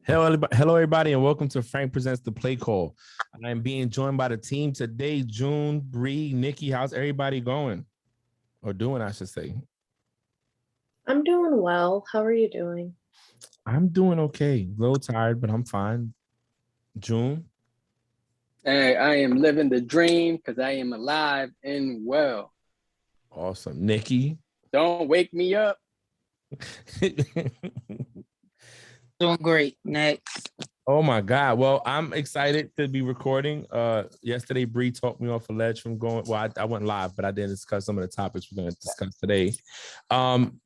Hello, everybody, and welcome to Frank Presents the Playcall. I am being joined by the team today, June, Bree, Nikki. How's everybody going? Or doing, I should say. I'm doing well. How are you doing? I'm doing okay. A little tired, but I'm fine. June? Hey, I am living the dream because I am alive and well. Awesome. Nikki? Don't wake me up. Doing great. Next. Oh my God. Well, I'm excited to be recording. Yesterday, Bree talked me off a ledge from going. Well, I went live, but I didn't discuss some of the topics we're going to discuss today.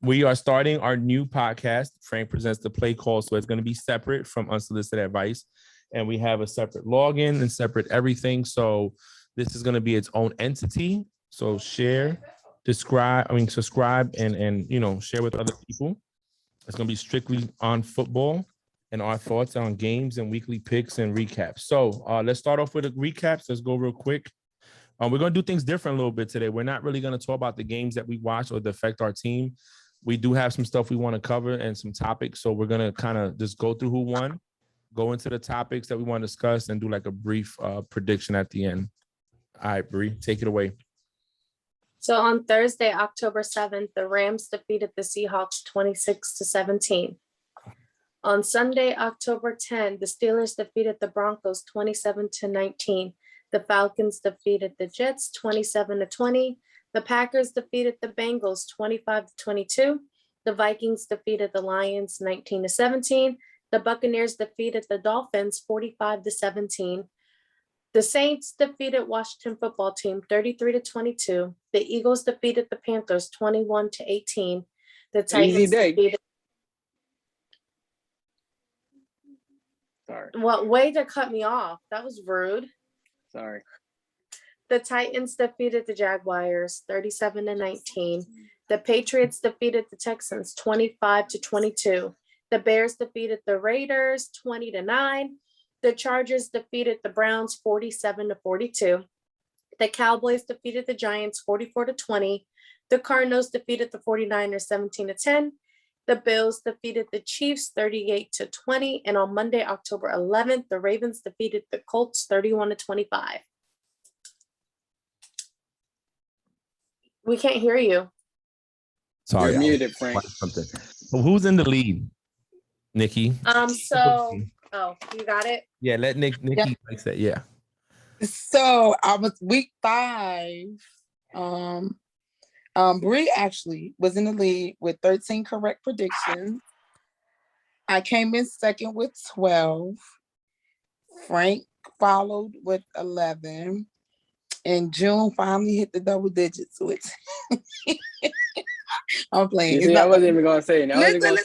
We are starting our new podcast, Frank Presents the Play Call. So it's going to be separate from Unsolicited Advice. And we have a separate login and separate everything. So this is going to be its own entity. So subscribe and share with other people. It's going to be strictly on football and our thoughts on games and weekly picks and recaps. So let's start off with the recaps. Let's go real quick. We're going to do things different a little bit today. We're not really going to talk about the games that we watch or that affect our team. We do have some stuff we want to cover and some topics. So we're going to kind of just go through who won, go into the topics that we want to discuss, and do like a brief prediction at the end. All right, Bree, take it away. So on Thursday, October 7th, the Rams defeated the Seahawks 26-17. On Sunday, October 10th, the Steelers defeated the Broncos 27-19. The Falcons defeated the Jets 27-20. The Packers defeated the Bengals 25-22. The Vikings defeated the Lions 19-17. The Buccaneers defeated the Dolphins 45-17. The Saints defeated Washington football team 33-22. The Eagles defeated the Panthers 21-18. The Titans defeated. Sorry. What way to cut me off? That was rude. Sorry. The Titans defeated the Jaguars 37-19. The Patriots defeated the Texans 25-22. The Bears defeated the Raiders 20-9. The Chargers defeated the Browns 47-42. The Cowboys defeated the Giants 44-20. The Cardinals defeated the 49ers 17-10. The Bills defeated the Chiefs 38-20. And on Monday, October 11th, the Ravens defeated the Colts 31-25. We can't hear you. Sorry. You're muted, Frank. Something. So who's in the lead? Nikki? Oh, you got it? Yeah, let Nikki fix that. Yeah. So I was week 5. Bree actually was in the lead with 13 correct predictions. I came in second with 12. Frank followed with 11. And June finally hit the double digits with I'm playing. See, I wasn't even going to say it. Listen,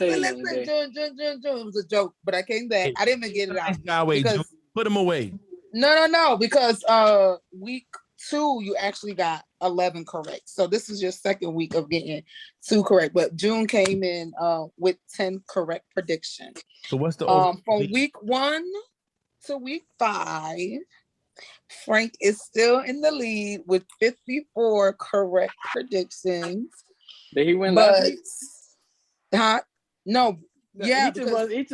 June, it was a joke, but I came back. I didn't even get it out. Because, put him away. No, because week 2, you actually got 11 correct. So this is your second week of getting 2 correct. But June came in with 10 correct predictions. So what's the from week 1 to week 5? Frank is still in the lead with 54 correct predictions. Did he win last week? No. Yeah, he just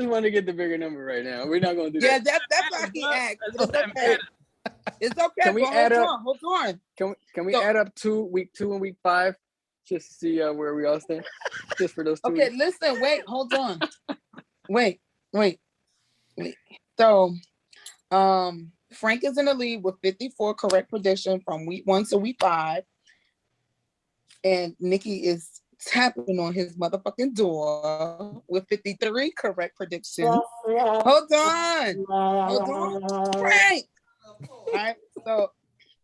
wanted to get the bigger number right now. We're not going to do that. Yeah, that's why he asked. It's okay. Can we add up? Hold on. Can we add up week 2 and week 5 just to see where we all stand? Just for those 2 Okay, weeks. listen. Wait. Hold on. Wait. So, Frank is in the lead with 54 correct predictions from week 1 to week 5. And Nikki is tapping on his motherfucking door with 53 correct predictions. Hold on. Frank. All right. So,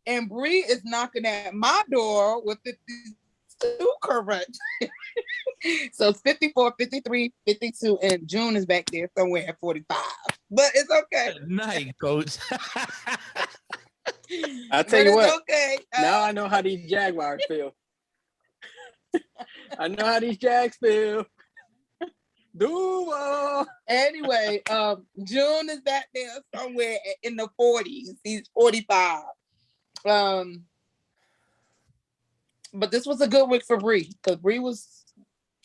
and Bree is knocking at my door with 52 correct. So it's 54, 53, 52, and June is back there somewhere at 45. But it's okay. Nice, coach. I'll tell you what. Okay. Now I know how these Jaguars feel. I know how these Jags feel. Duval. Anyway, June is back there somewhere in the 40s. He's 45. But this was a good week for Bree, because Bree was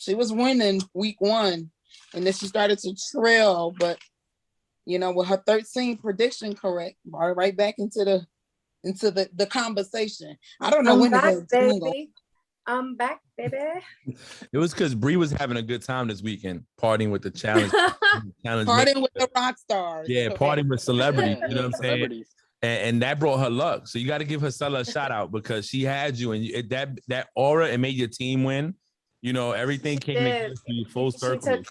winning week 1, and then she started to trail, but with her 13 prediction correct, brought it right back into the conversation. I don't know I'm when the back, hell it's going. baby. I'm back, baby. It was because Bree was having a good time this weekend, partying with the challenge. Partying with the rock stars. Yeah, partying with celebrities. Yeah, You know what I'm saying? celebrities. And that brought her luck. So you got to give her a shout out because she had you, and that aura, it made your team win. Everything came together for you full circle. She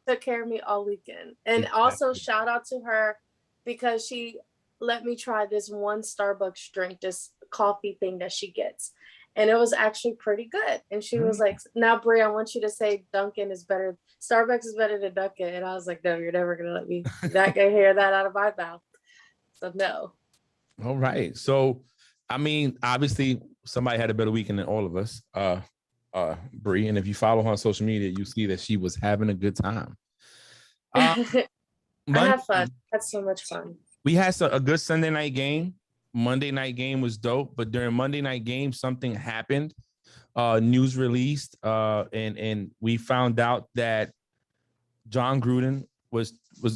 took care of me all weekend. And also shout out to her because she let me try this one Starbucks drink, this coffee thing that she gets. And it was actually pretty good. And she was like, now, Brie, I want you to say Dunkin' is better. Starbucks is better than Dunkin'. And I was like, no, you're never going to let me hear that out of my mouth. So no. All right. So, I mean, obviously somebody had a better weekend than all of us, Brie. And if you follow her on social media, you see that she was having a good time. I had fun. Had so much fun. We had a good Sunday night game. Monday night game was dope, but during Monday night game, something happened. News released, and we found out that Jon Gruden was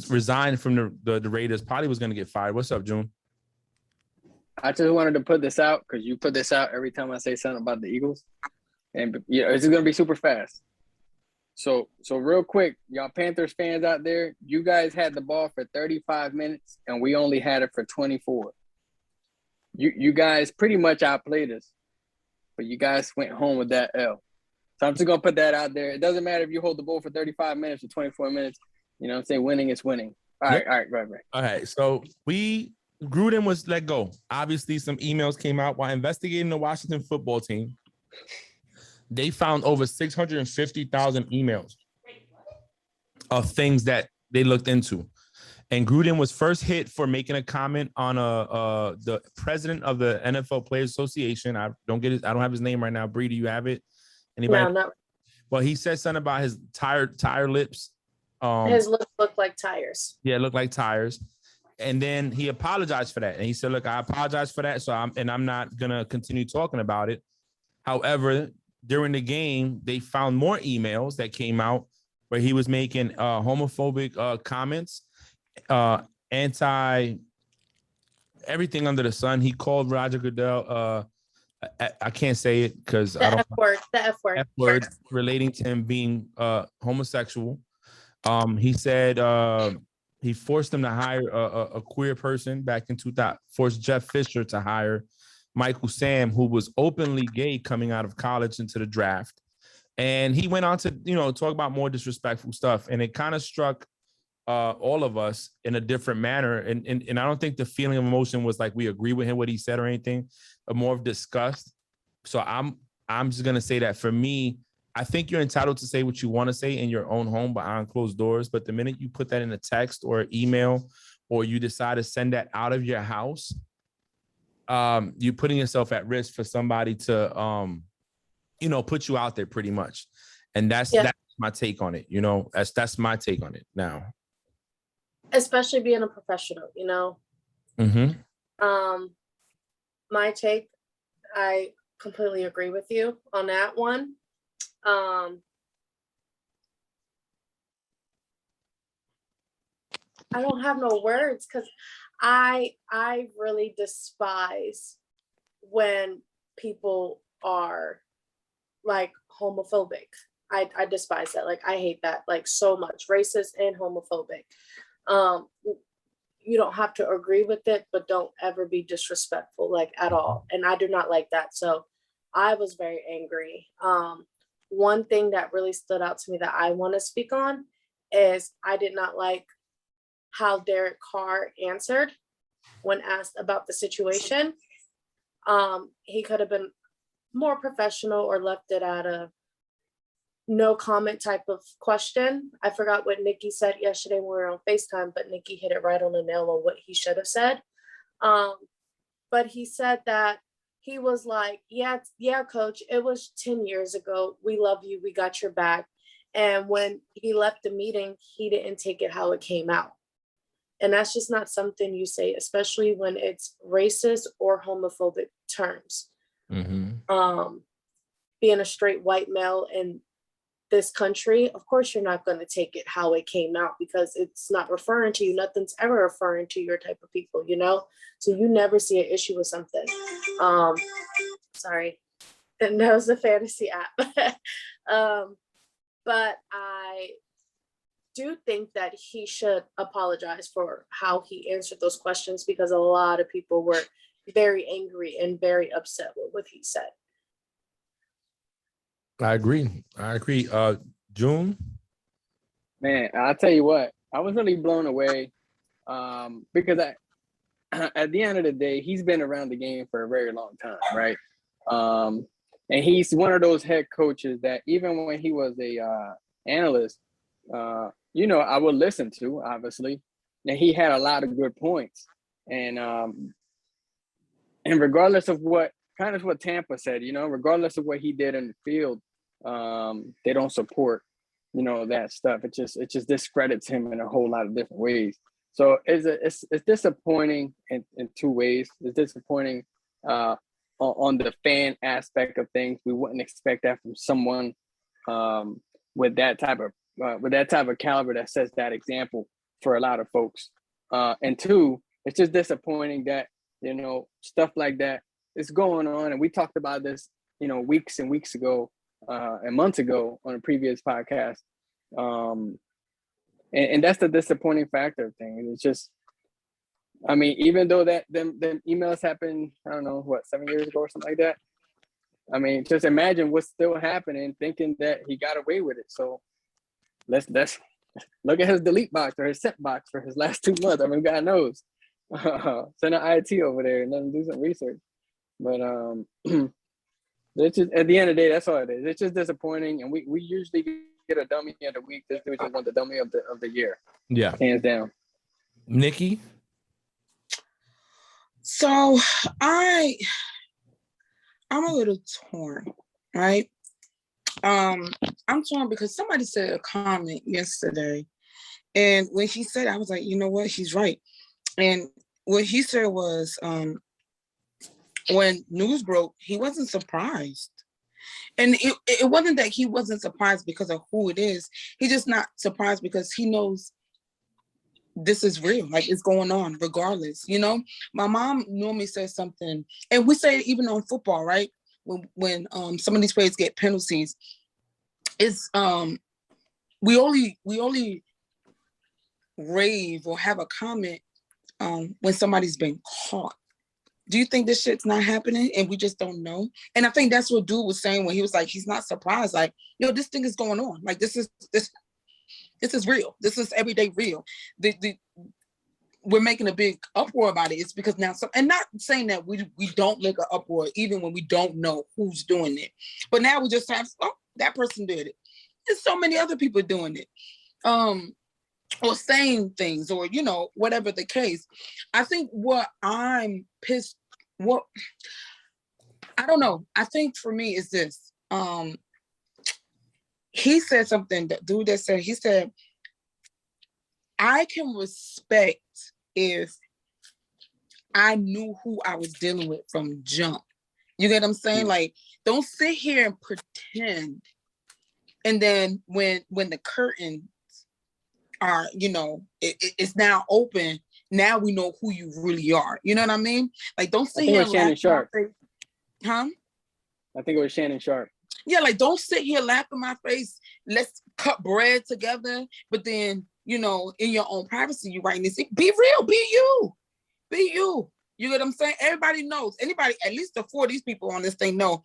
resigned from the Raiders. Probably was going to get fired. What's up, June? I just wanted to put this out because you put this out every time I say something about the Eagles, and it's going to be super fast. So real quick, y'all Panthers fans out there, you guys had the ball for 35 minutes, and we only had it for 24. You guys pretty much outplayed us, but you guys went home with that L. So I'm just going to put that out there. It doesn't matter if you hold the ball for 35 minutes or 24 minutes. You know what I'm saying? Winning is winning. All right. All right. So Gruden was let go. Obviously, some emails came out while investigating the Washington football team. They found over 650,000 emails of things that they looked into. And Gruden was first hit for making a comment on the president of the NFL Players Association. I don't have his name right now. Bree, do you have it? Anybody? No, not. Well, he said something about his tire lips. His lips look like tires. Yeah, it looked like tires. And then he apologized for that. And he said, look, I apologize for that. So I'm not going to continue talking about it. However, during the game, they found more emails that came out where he was making homophobic comments, anti everything under the sun. He called Roger Goodell. I can't say it because the F word relating to him being homosexual. He said he forced him to hire a queer person back in 2000, forced Jeff Fisher to hire Michael Sam, who was openly gay coming out of college into the draft. And he went on to, talk about more disrespectful stuff. And it kind of struck all of us in a different manner. And I don't think the feeling of emotion was like we agree with him, what he said or anything, but more of disgust. So I'm just going to say that for me, I think you're entitled to say what you want to say in your own home behind closed doors. But the minute you put that in a text or email, or you decide to send that out of your house, you're putting yourself at risk for somebody to, put you out there pretty much. And that's my take on it. That's my take on it now. Especially being a professional, Mm-hmm. My take, I completely agree with you on that one. I don't have no words because I really despise when people are like homophobic. I despise that. Like I hate that like so much. Racist and homophobic. You don't have to agree with it, but don't ever be disrespectful like at all. And I do not like that. So I was very angry. One thing that really stood out to me that I want to speak on is I did not like how Derek Carr answered when asked about the situation. He could have been more professional or left it at a no comment type of question. I forgot what Nikki said yesterday when we were on FaceTime, but Nikki hit it right on the nail on what he should have said. But he said that he was like, yeah, coach, it was 10 years ago. We love you. We got your back. And when he left the meeting, he didn't take it how it came out. And that's just not something you say, especially when it's racist or homophobic terms. Mm-hmm. Being a straight white male and this country, of course you're not going to take it how it came out, because it's not referring to you. Nothing's ever referring to your type of people, you know? So you never see an issue with something. Sorry. And that was the fantasy app. But I do think that he should apologize for how he answered those questions, because a lot of people were very angry and very upset with what he said. I agree. June? Man, I'll tell you what, I was really blown away because at the end of the day, he's been around the game for a very long time, right? And he's one of those head coaches that even when he was a analyst, I would listen to, obviously. And he had a lot of good points. And regardless of what Tampa said, regardless of what he did in the field, they don't support, that stuff. It just discredits him in a whole lot of different ways. So it's disappointing in two ways. It's disappointing on the fan aspect of things. We wouldn't expect that from someone with that type of caliber that sets that example for a lot of folks. And two, it's just disappointing that stuff like that is going on. And we talked about this, weeks and weeks ago and months ago on a previous podcast. And that's the disappointing factor of things. It's just, even though that them emails happened, I don't know, 7 years ago or something like that. Just imagine what's still happening, thinking that he got away with it. So let's look at his delete box or his sent box for his last 2 months. God knows. Send an IT over there and let them do some research. But it's just, at the end of the day, that's all it is. It's just disappointing, and we usually get a dummy of the week. This dude just won the dummy of the year. Yeah, hands down. Nikki. So I'm a little torn, right? I'm torn because somebody said a comment yesterday, and when she said it, I was like, you know what, she's right. And what he said was, when news broke, he wasn't surprised. And it wasn't that he wasn't surprised because of who it is. He's just not surprised because he knows this is real. Like, it's going on regardless. My mom normally says something, and we say it even on football, right? When some of these players get penalties, it's we only rave or have a comment when somebody's been caught. Do you think this shit's not happening and we just don't know? And I think that's what dude was saying when he was like, he's not surprised. Like, this thing is going on. Like, this is real. This is everyday real. We're making a big uproar about it. It's because now and not saying that we don't make an uproar even when we don't know who's doing it. But now we just have, that person did it. There's so many other people doing it. Or saying things, or whatever the case. I think what I'm pissed, I don't know. I think for me is this. He said something, that dude that said, he said, I can respect if I knew who I was dealing with from jump. You get what I'm saying? Like, don't sit here and pretend. And then when the curtain are, it's now open. Now we know who you really are. You know what I mean? Like, don't sit here and Shannon Sharp. Huh? I think it was Shannon Sharp. Yeah, like, don't sit here, laugh in my face. Let's cut bread together. But then, in your own privacy, you writing this. Be real. Be you. Be you. You get what I'm saying? Everybody knows. Anybody, at least the 4 of these people on this thing know.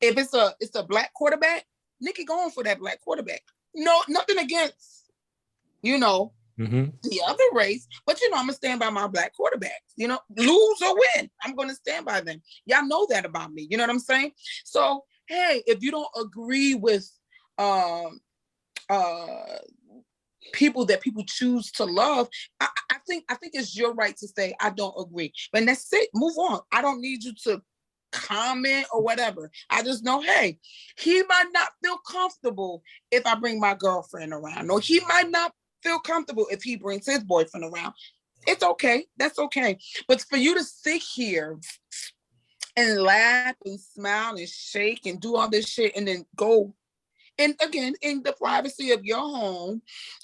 If it's a black quarterback, Nikki going for that black quarterback. No, nothing against the other race, but I'm gonna stand by my black quarterbacks. Lose or win, I'm gonna stand by them. Y'all know that about me. You know what I'm saying? So, hey, if you don't agree with people that people choose to love, I think it's your right to say I don't agree. And that's it. Move on. I don't need you to comment or whatever. I just know, hey, he might not feel comfortable if I bring my girlfriend around, or he might not feel comfortable if he brings his boyfriend around. It's okay. That's okay. But for you to sit here and laugh and smile and shake and do all this shit and then go and again, in the privacy of your home,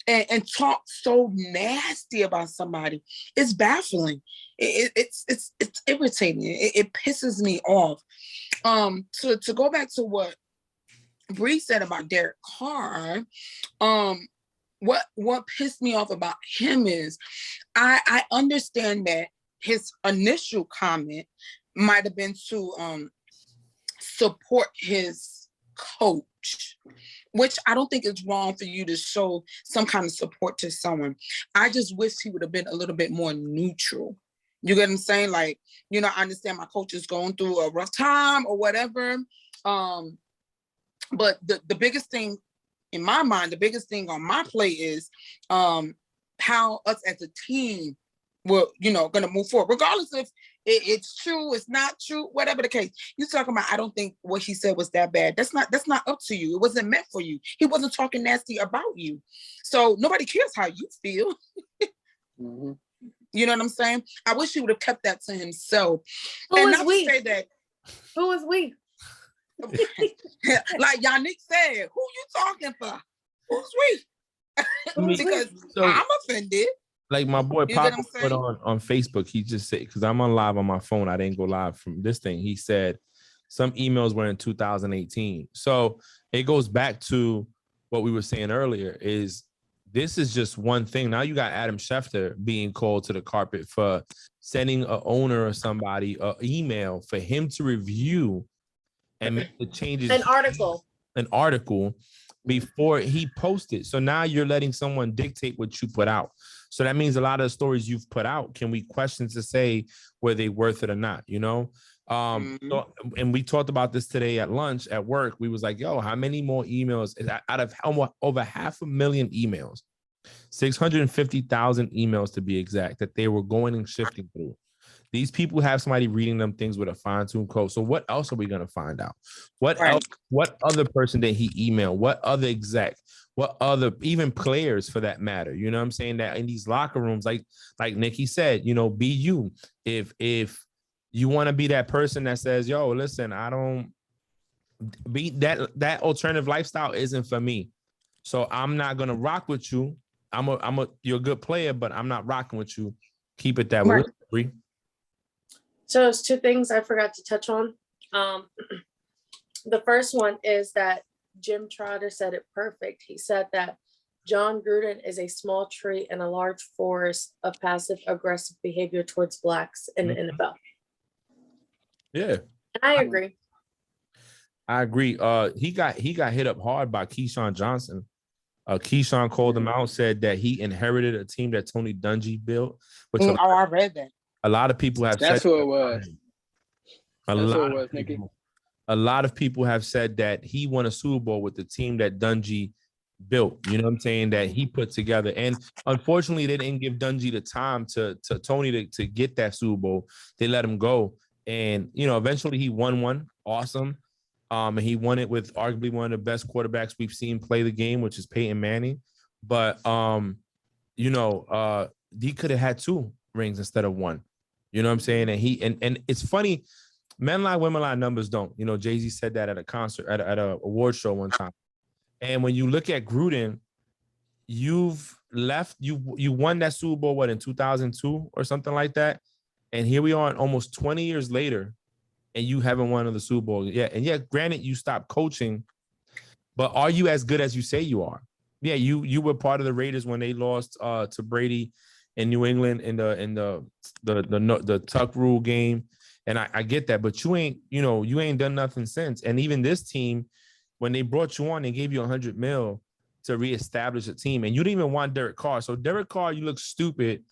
and talk so nasty about somebody, it's baffling. It's irritating. It pisses me off. To go back to what Bree said about Derek Carr, what pissed me off about him is I understand that his initial comment might have been to support his coach, which I don't think is wrong for you to show some kind of support to someone. I just wish he would have been a little bit more neutral. You get what I'm saying? Like, you know, I understand my coach is going through a rough time or whatever. But the biggest thing in my mind, the biggest thing on my plate is how us as a team were, you know, going to move forward, regardless if it's true, it's not true, whatever the case. You're talking about, I don't think what he said was that bad. That's not up to you. It wasn't meant for you. He wasn't talking nasty about you. So nobody cares how you feel. Mm-hmm. You know what I'm saying? I wish he would have kept that to himself. Who and is not we? to say that. Who is we? Like Yannick said, who you talking for? Who's we? Because I'm offended. Like my boy You get what Papa I'm put saying? on Facebook, he just said, because I'm on live on my phone, I didn't go live from this thing. He said some emails were in 2018. So it goes back to what we were saying earlier, is this is just one thing. Now you got Adam Schefter being called to the carpet for sending an owner or somebody an email for him to review and make the changes. An article before he posted. So now you're letting someone dictate what you put out. So that means a lot of the stories you've put out, can we question to say were they worth it or not, you know? So, and we talked about this today at lunch at work. We was like, yo, how many more emails out of over 500,000 emails, 650,000 emails to be exact, that they were going and shifting through. These people have somebody reading them things with a fine-tuned code. So what else are we going to find out? What else? What other person did he email? What other exec? What other, even players for that matter? You know what I'm saying? That in these locker rooms, like Nikki said, you know, be you. If you want to be that person that says, yo, listen, I don't be that alternative lifestyle isn't for me. So I'm not going to rock with you. You're a good player, but I'm not rocking with you. Keep it that way. Right. So there's two things I forgot to touch on. The first one is that Jim Trotter said it perfect. He said that Jon Gruden is a small tree in a large forest of passive aggressive behavior towards blacks in the NFL. Yeah. And I agree. I agree. He got hit up hard by Keyshawn Johnson. Keyshawn called him out, said that he inherited a team that Tony Dungy built. Which I read that. A lot of people have That's said who it was. A lot of people have said that he won a Super Bowl with the team that Dungy built. You know what I'm saying? That he put together. And unfortunately, they didn't give Dungy the time to Tony to get that Super Bowl. They let him go. And, you know, eventually he won one. Awesome. And he won it with arguably one of the best quarterbacks we've seen play the game, which is Peyton Manning. But, you know, he could have had 2 rings instead of 1. You know what I'm saying? And it's funny, men lie, women lie, numbers don't. You know, Jay-Z said that at a concert, at a award show one time. And when you look at Gruden, you won that Super Bowl, in 2002 or something like that. And here we are almost 20 years later, and you haven't won the Super Bowl. Yeah. And yeah, granted, you stopped coaching, but are you as good as you say you are? Yeah, you were part of the Raiders when they lost to Brady in New England in the tuck rule game. And I get that, but you ain't done nothing since. And even this team, when they brought you on, they gave you $100 million to reestablish a team, and you didn't even want Derek Carr. So Derek Carr, you look stupid.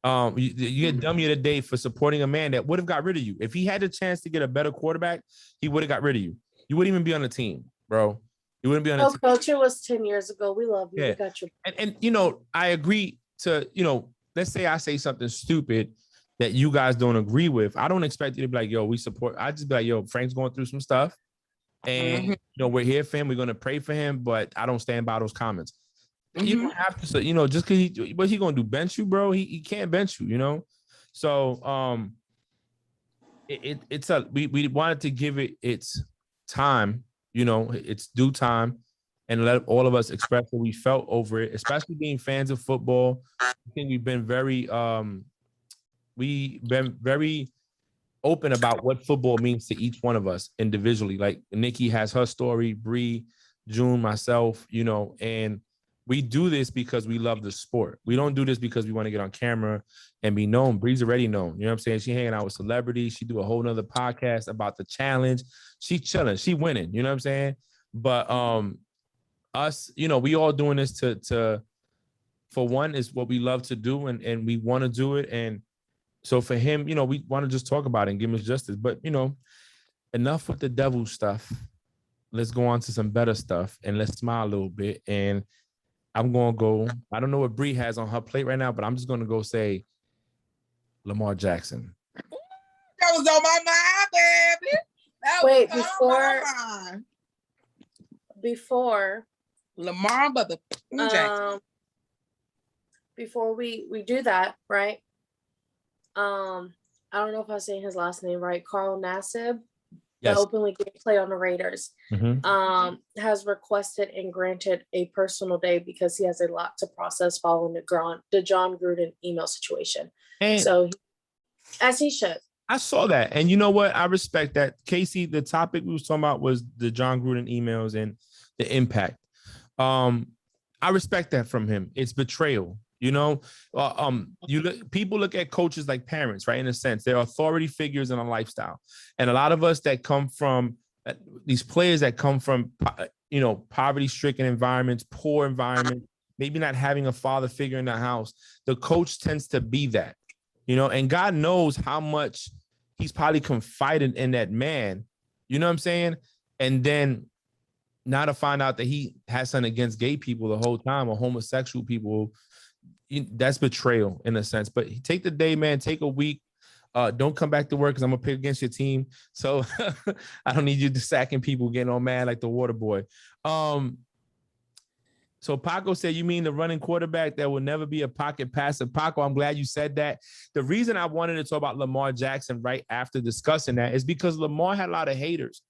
You get dummy of the day for supporting a man that would have got rid of you. If he had the chance to get a better quarterback, he would have got rid of you. You wouldn't even be on the team, bro. You wouldn't be on the team. Coach, it was 10 years ago. We love you. Yeah. We got you. And you know, I agree to, you know, let's say I say something stupid that you guys don't agree with. I don't expect you to be like, yo, we support. I just be like, yo, Frank's going through some stuff. And, you know, we're here for him. We're going to pray for him, but I don't stand by those comments. You don't have to say, you know, just because what he going to do? Bench you, bro? He can't bench you, you know? So we wanted to give it its time, you know, its due time. and let all of us express what we felt over it, especially being fans of football. I think we've been very open about what football means to each one of us individually. Like Nikki has her story, Bree, June, myself, and we do this because we love the sport. We don't do this because we want to get on camera and be known. Bree's already known. You know what I'm saying? She hanging out with celebrities. She do a whole nother podcast about the challenge. She chilling. She winning. You know what I'm saying? But us, we all doing this to for one, is what we love to do, and we want to do it. And so for him, we want to just talk about it and give him his justice. But, enough with the devil stuff. Let's go on to some better stuff and let's smile a little bit. And I'm going to go, I don't know what Bree has on her plate right now, but I'm just going to go say Lamar Jackson. That was on my mind, baby. Wait, before Lamar Jackson. Before we do that, right? I don't know if I'm saying his last name right. Carl Nassib, yes, the openly gay play on the Raiders, mm-hmm. Has requested and granted a personal day because he has a lot to process following the Jon Gruden email situation. And so, as he should. I saw that, and you know what? I respect that. Casey, the topic we was talking about was the Jon Gruden emails and the impact. I respect that from him. It's betrayal. People look at coaches like parents, right? In a sense, they're authority figures in a lifestyle. And a lot of us that come from these players that come from, poverty-stricken environments, poor environments, maybe not having a father figure in the house, the coach tends to be that, and God knows how much he's probably confided in that man. You know what I'm saying? And then now to find out that he has something against gay people the whole time, or homosexual people, that's betrayal in a sense. But take the day, man. Take a week. Don't come back to work because I'm gonna pick against your team. So I don't need you to sacking people, getting all mad like the water boy. So Paco said, you mean the running quarterback that will never be a pocket passer? Paco, I'm glad you said that. The reason I wanted to talk about Lamar Jackson right after discussing that is because Lamar had a lot of haters.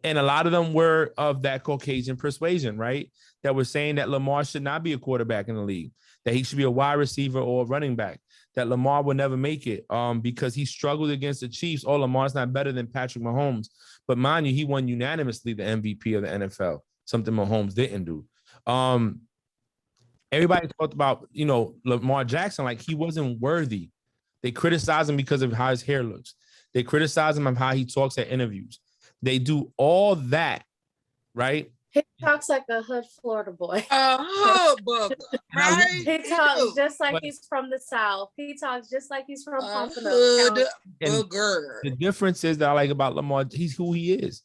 And a lot of them were of that Caucasian persuasion, right? That were saying that Lamar should not be a quarterback in the league, that he should be a wide receiver or a running back, that Lamar will never make it because he struggled against the Chiefs. Oh, Lamar's not better than Patrick Mahomes. But mind you, he won unanimously the MVP of the NFL, something Mahomes didn't do. Everybody talked about, Lamar Jackson like he wasn't worthy. They criticize him because of how his hair looks. They criticize him of how he talks at interviews. They do all that, right? He talks like a hood Florida boy. Hood book, right? He talks just like he's from the South. He talks just like he's from Pompano. The difference is that I like about Lamar, he's who he is.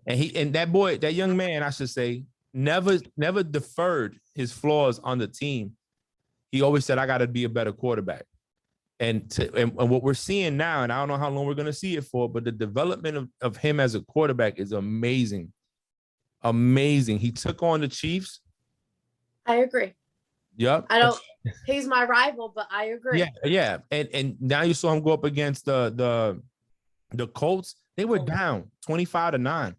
And that young man, I should say, never deferred his flaws on the team. He always said, I got to be a better quarterback. And what we're seeing now, and I don't know how long we're going to see it for, but the development of him as a quarterback is amazing. Amazing. He took on the Chiefs. I agree. Yep. He's my rival, but I agree. Yeah. And now you saw him go up against the Colts. They were down 25-9.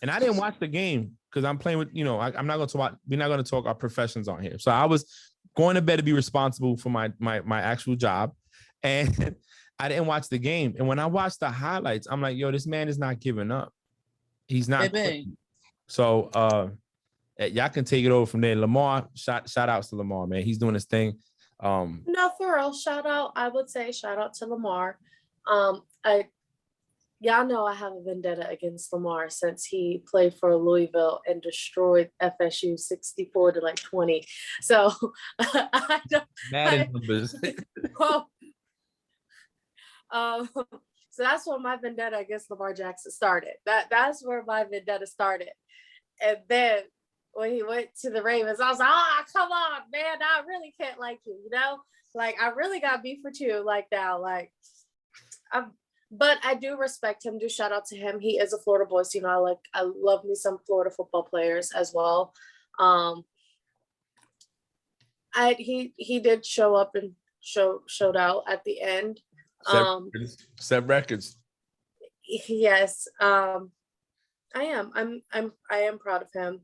And I didn't watch the game because I'm playing with, we're not going to talk our professions on here. So I was going to bed to be responsible for my actual job. And I didn't watch the game. And when I watched the highlights, I'm like, yo, this man is not giving up. He's not. So y'all can take it over from there. Lamar, shout outs to Lamar, man. He's doing his thing. No, for real. I would say shout out to Lamar. Y'all know I have a vendetta against Lamar since he played for Louisville and destroyed FSU 64-20. So I don't. Numbers. So that's where my vendetta against Lamar Jackson started. That's where my vendetta started. And then when he went to the Ravens, I was like, come on, man, I really can't like you, Like, I really got beef with you like now. Like, but I do respect him. Do shout out to him. He is a Florida boy. So, I love me some Florida football players as well. He did show up and showed out at the end. Set records. Yes. I am. I am proud of him.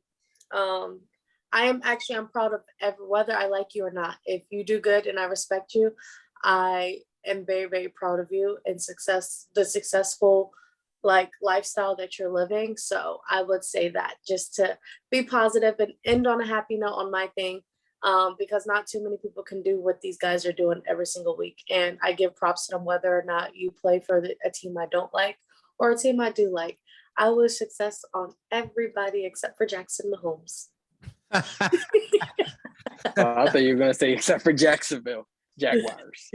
I'm proud of whether I like you or not. If you do good and I respect you, I am very, very proud of you and the successful like lifestyle that you're living. So I would say that just to be positive and end on a happy note on my thing. Because not too many people can do what these guys are doing every single week. And I give props to them whether or not you play for a team I don't like or a team I do like. I wish success on everybody except for Jackson Mahomes. I thought you were gonna say except for Jacksonville Jaguars,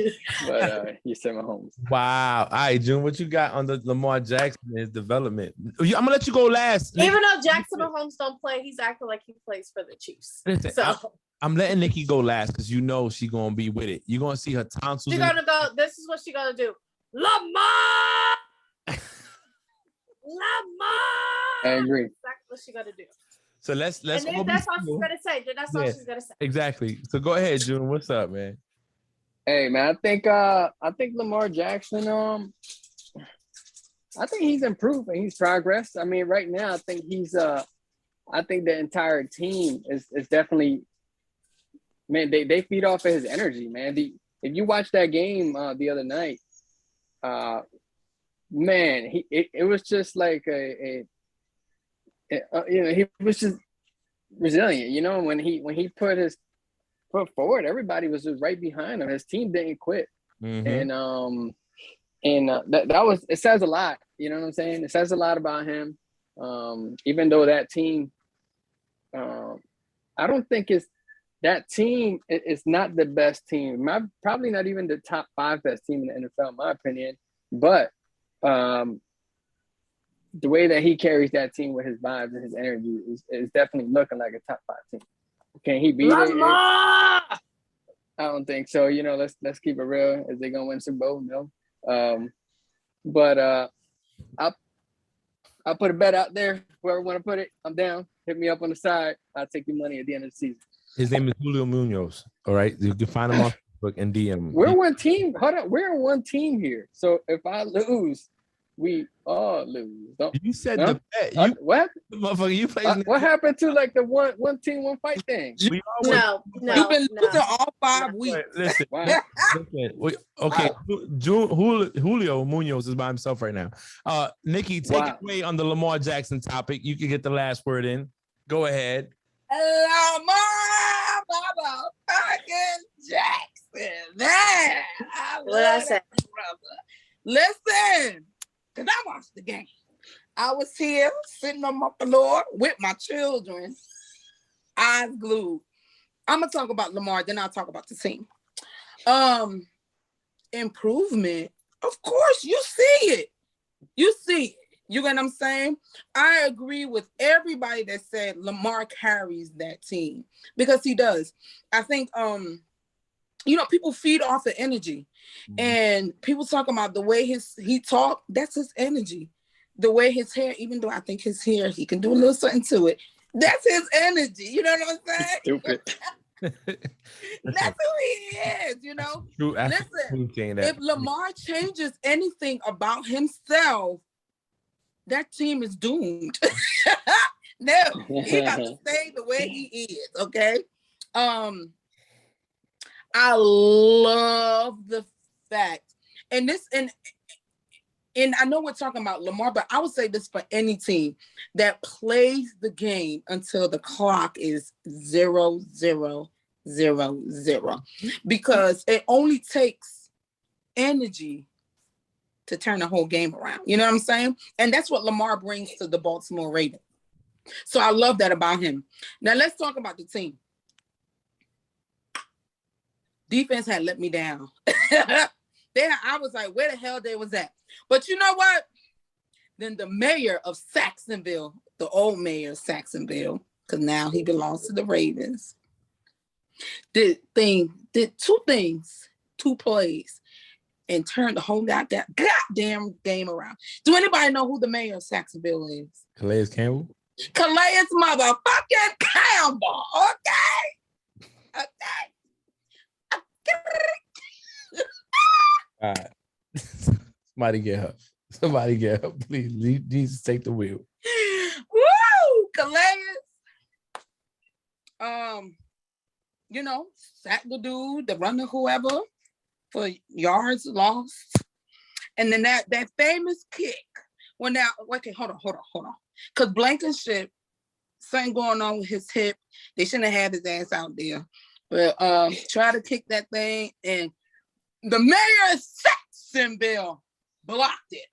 but you said Mahomes. Wow. All right, June, what you got on the Lamar Jackson and his development? I'm gonna let you go last. Even though Jackson Mahomes don't play, he's acting like he plays for the Chiefs. Listen, so I'm letting Nikki go last because you know she's gonna be with it. You're gonna see her tonsils. She's gonna go. This is what she's gonna do. Lamar. I agree. That's what she's gonna do. So let's. And then that's all she's gonna say. That's all she's gonna say. Exactly. So go ahead, June. What's up, man? Hey man, I think Lamar Jackson, I think he's improved and he's progressed. I mean, right now I think I think the entire team is definitely, man, they feed off of his energy, man. If you watch that game the other night, man, it was just like he was just resilient, when he put his foot forward, everybody was just right behind him. His team didn't quit. Mm-hmm. And that was, it says a lot, you know what I'm saying? It says a lot about him. Even though that team, I don't think that team is not the best team. Probably not even the top 5 best team in the NFL, in my opinion. But the way that he carries that team with his vibes and his energy is definitely looking like a top 5 team. Can he beat it? I don't think so. Let's keep it real. Is they gonna win Super Bowl? No. But I'll put a bet out there. Whoever want to put it, I'm down. Hit me up on the side. I'll take your money at the end of the season. His name is Julio Munoz. All right, you can find him on Facebook and DM. We're one team. Hold on, we're one team here. So if I lose, we all lose. You said the bet. What? Motherfucker, you played. What happened to like the one team, one fight thing? No. You've been losing all 5 weeks. Listen, Wow. okay. Julio Munoz is by himself right now. Nikki, take it away on the Lamar Jackson topic. You can get the last word in. Go ahead. Lamar fucking Jackson. What I said, brother. Listen, because I watched the game. I was here sitting on my floor with my children, eyes glued. I'm going to talk about Lamar, then I'll talk about the team. Improvement, of course, you see it. You see it. You get what I'm saying? I agree with everybody that said Lamar carries that team because he does. I think, people feed off the energy. Mm-hmm. And people talking about the way he talk, that's his energy. The way his hair, even though I think his hair, he can do a little something to it. That's his energy. You know what I'm saying? Stupid. That's who he is, True. Listen, if Lamar changes anything about himself, that team is doomed. No, he got to stay the way he is, okay? I love the fact, and I know we're talking about Lamar, but I would say this for any team that plays the game until the clock is 0, 0, 0, 0, because it only takes energy to turn the whole game around. You know what I'm saying? And that's what Lamar brings to the Baltimore Ravens. So I love that about him. Now let's talk about the team. Defense had let me down. I was like, where the hell they was at? But you know what? Then the mayor of Saxonville, the old mayor of Saxonville, because now he belongs to the Ravens, did 2 plays, and turned the whole goddamn game around. Do anybody know who the mayor of Saxonville is? Calais Campbell? Calais motherfucking Campbell, okay? All right. Somebody get her, please. Jesus, take the wheel. sack the dude, the runner, whoever, for yards lost. And then that famous kick. Well, now, okay, hold on. Because Blankenship, something going on with his hip. They shouldn't have had his ass out there. But try to kick that thing, and the mayor of Saxonville blocked it.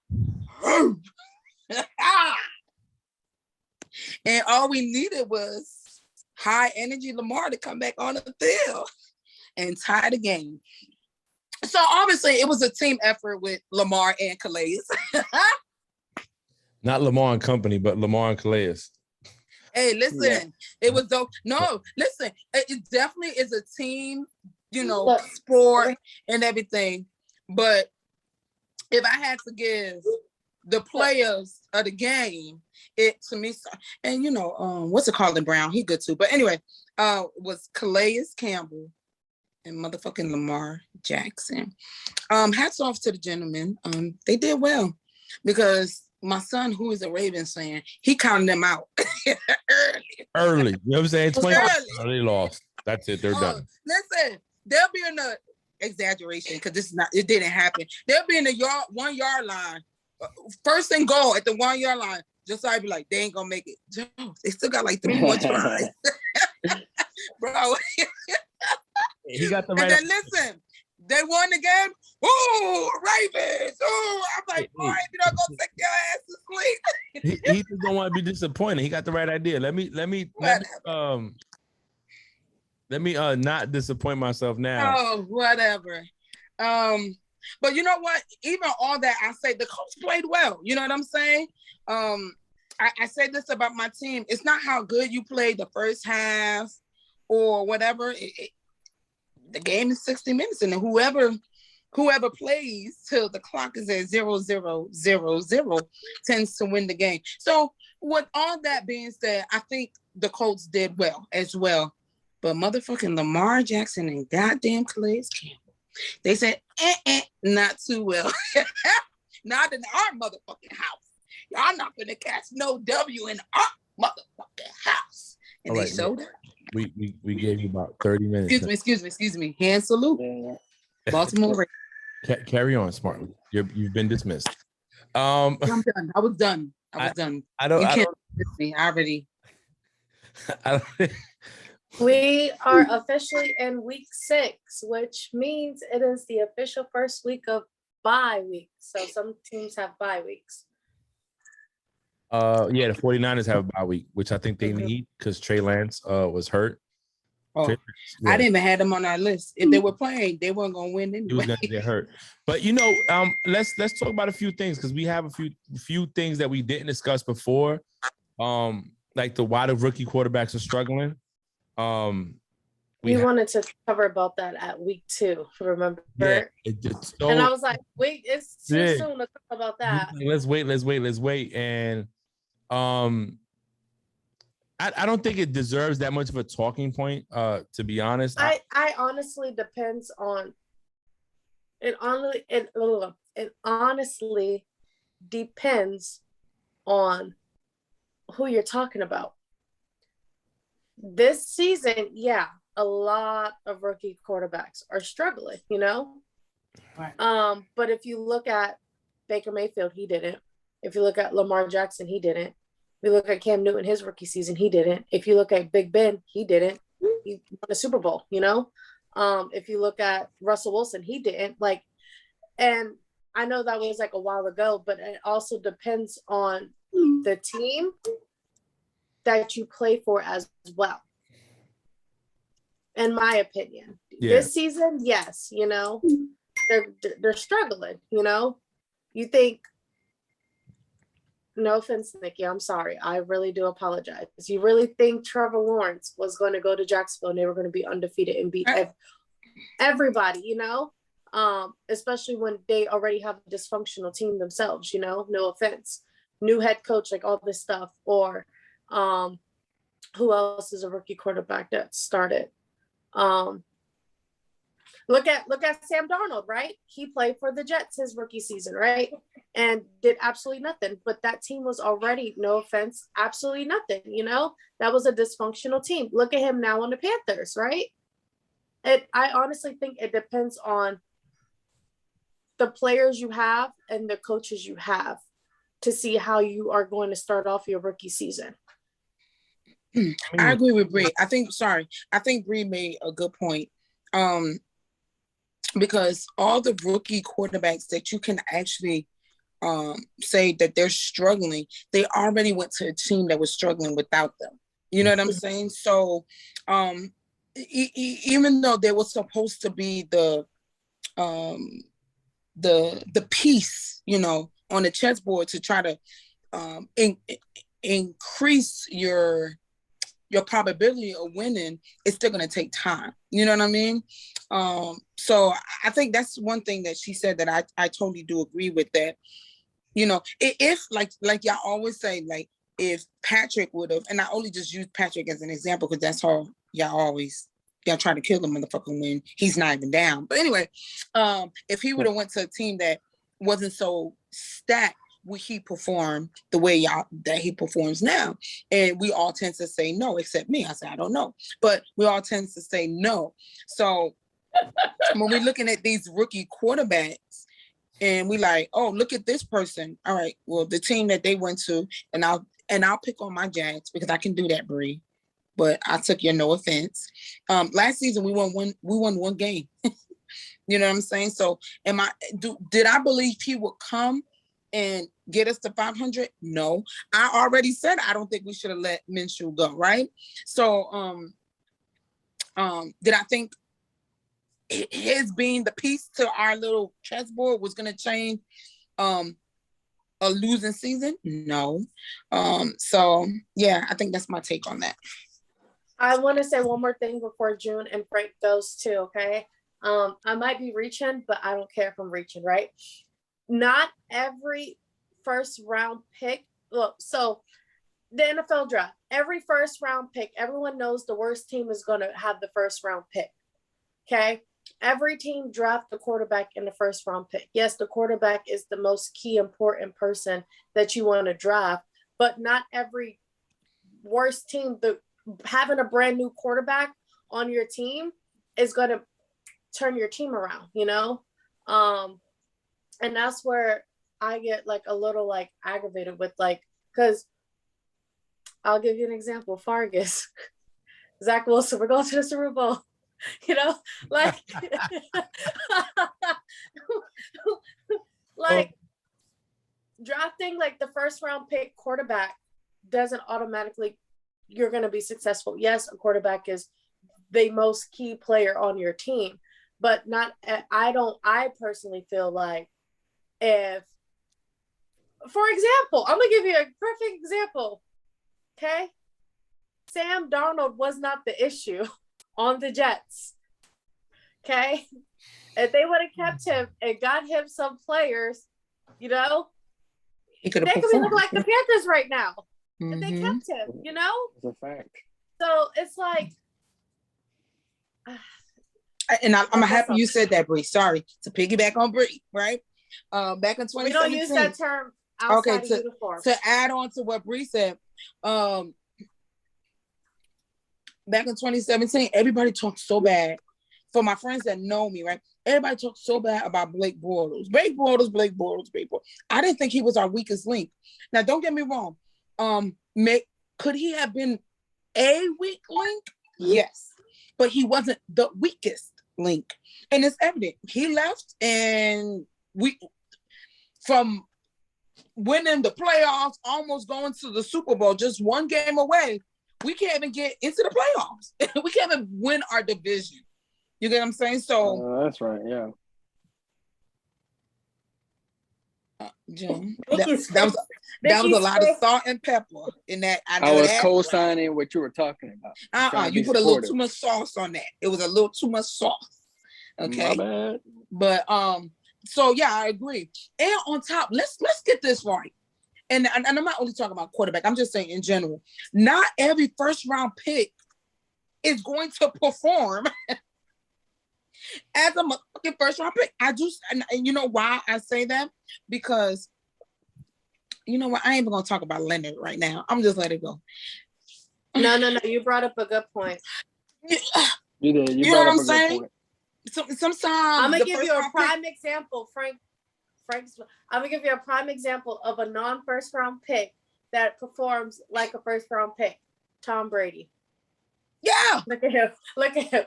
And all we needed was high energy Lamar to come back on the field and tie the game. So obviously it was a team effort with Lamar and Calais. Not Lamar and company, but Lamar and Calais. Hey, listen, it was dope. No, listen, it definitely is a team, sport and everything. But if I had to give the players of the game, it to me, and what's it called in Brown? He good too. But anyway, was Calais Campbell and motherfucking Lamar Jackson. Hats off to the gentlemen. They did well because my son, who is a Ravens fan, he counted them out early. You know what I'm saying? 25 they lost. That's it. They're done. Listen, they'll be in the exaggeration because it didn't happen. They'll be in the 1 yard line. First and goal at the 1 yard line. Just so I'd be like, they ain't gonna make it. Joe, they still got like 3 more tries. Bro. He got the right. And then listen, they won the game. Ooh, Ravens. Ooh, I'm like, all right, go take your ass to sleep. He just don't want to be disappointed. He got the right idea. Let me not disappoint myself now. Oh, whatever. But you know what? Even all that, I say the coach played well. You know what I'm saying? I say this about my team. It's not how good you played the first half or whatever. The game is 60 minutes, and whoever plays till the clock is at 0-0-0-0 tends to win the game. So with all that being said, I think the Colts did well as well. But motherfucking Lamar Jackson and goddamn Calais Campbell, they said, not too well. Not in our motherfucking house. Y'all not gonna catch no W in our motherfucking house. And they showed up. We gave you about 30 minutes. Excuse me. Hand salute. Baltimore. Carry on, smartly. You've been dismissed. I'm done. I was done. I can't dismiss me. I already. We are officially in week 6, which means it is the official first week of bye week. So some teams have bye weeks. The 49ers have a bye week, which I think they need because Trey Lance was hurt. Oh, I didn't even have them on our list. If they were playing, they weren't gonna win anyway. He was gonna get hurt. But let's talk about a few things because we have a few things that we didn't discuss before. Like why the rookie quarterbacks are struggling. We wanted to cover about that at week 2, remember? Yeah, and I was like, wait, it's too soon to talk about that. Let's wait. And I don't think it deserves that much of a talking point, to be honest. I honestly depends on it honestly depends on who you're talking about. This season, a lot of rookie quarterbacks are struggling, Right. But if you look at Baker Mayfield, he didn't. If you look at Lamar Jackson, he didn't. If you look at Cam Newton, his rookie season, he didn't. If you look at Big Ben, he didn't. He won a Super Bowl, If you look at Russell Wilson, he didn't. And I know that was a while ago, but it also depends on the team that you play for as well. In my opinion, this season, yes, they're struggling. You think, no offense, Nikki, I'm sorry, I really do apologize. You really think Trevor Lawrence was going to go to Jacksonville and they were going to be undefeated and beat everybody? Especially when they already have a dysfunctional team themselves. No offense, new head coach, all this stuff, or who else is a rookie quarterback that started? Look at Sam Darnold, right? He played for the Jets his rookie season, right? And did absolutely nothing. But that team was already, no offense, absolutely nothing, That was a dysfunctional team. Look at him now on the Panthers, right? I honestly think it depends on the players you have and the coaches you have to see how you are going to start off your rookie season. I agree with Bree. I think Bree made a good point. Because all the rookie quarterbacks that you can actually say that they're struggling, they already went to a team that was struggling without them. You know what I'm saying? So even though they were supposed to be the piece, you know, on the chessboard to try to increase your probability of winning, it's still going to take time. You know what I mean? So I think that's one thing that she said that I totally do agree with that. You know, if like y'all always say, like if Patrick would have, and I only just use Patrick as an example because that's how y'all try to kill the motherfucker when he's not even down. But anyway, if he would have went to a team that wasn't so stacked, would he perform the way that he performs now? And we all tend to say no, except me. I say, I don't know. But we all tend to say no. So when we're looking at these rookie quarterbacks and we like, oh, look at this person. All right, well, the team that they went to, and I'll pick on my Jags because I can do that, Bree. But I took your no offense. Last season we won one game. You know what I'm saying? So did I believe he would come and get us to 500? No. I already said I don't think we should have let Minshew go, right? So did I think his being the piece to our little chessboard was going to change a losing season? No. So yeah, I think that's my take on that. I want to say one more thing before June and Frank goes too, okay? I might be reaching, but I don't care if I'm reaching, right? Not every first round pick. Look, so the NFL draft, every first round pick, everyone knows the worst team is going to have the first round pick. Okay. Every team draft the quarterback in the first round pick. Yes, the quarterback is the most key important person that you want to draft, but not every worst team, having a brand new quarterback on your team is going to turn your team around, you know? And that's where I get like a little like aggravated with like, because I'll give you an example. Fargus, Zach Wilson, we're going to the Super Bowl, you know, like, like drafting like the first round pick quarterback doesn't automatically, you're going to be successful. Yes, a quarterback is the most key player on your team, but not, I personally feel like if, for example, I'm going to give you a perfect example. Okay. Sam Darnold was not the issue on the Jets. Okay. If they would have kept him and got him some players, you know, they could be looking like the Panthers right now. If they kept him, you know? It's a fact. So it's like, and I'm happy you said that, Bree. Sorry to piggyback on Bree, right? Back in 2017. We don't use that term outside of uniform. To add on to what Bree said, back in 2017, everybody talked so bad. For my friends that know me, right? Everybody talked so bad about Blake Bortles. Blake Bortles. I didn't think he was our weakest link. Now, don't get me wrong. Could he have been a weak link? Yes. But he wasn't the weakest link. And it's evident. He left and from winning the playoffs, almost going to the Super Bowl, just one game away, we can't even get into the playoffs. We can't even win our division. You get what I'm saying? So that's right, yeah. Jim, that was a lot of salt and pepper in that. I was co-signing what you were talking about. You put a little too much sauce on that. It was a little too much sauce. Okay. My bad. But so yeah, I agree. And on top, let's get this right. And I'm not only talking about quarterback, I'm just saying in general. Not every first round pick is going to perform as a motherfucking first round pick. And you know why I say that? Because you know what? I ain't even gonna talk about Leonard right now. I'm just let it go. No. You brought up a good point. You did. You know what I'm saying? Sometimes I'm gonna give you a prime example, Frank's. I'm gonna give you a prime example of a non-first round pick that performs like a first round pick. Tom Brady. Yeah. Look at him. Look at him.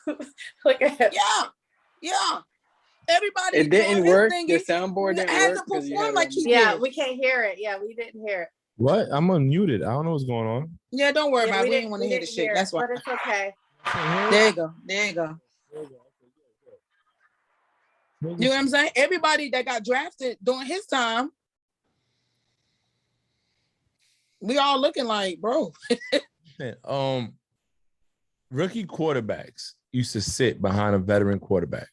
Look at him. Yeah. Everybody. It didn't work. The soundboard didn't had work. to perform like he Yeah, did. we can't hear it. Yeah, we didn't hear it. What? I'm unmuted. I don't know what's going on. Yeah, don't worry about it. We didn't want to hear the shit. That's why. But it's okay. There you go. You know what I'm saying? Everybody that got drafted during his time, we all looking like, bro. Rookie quarterbacks used to sit behind a veteran quarterback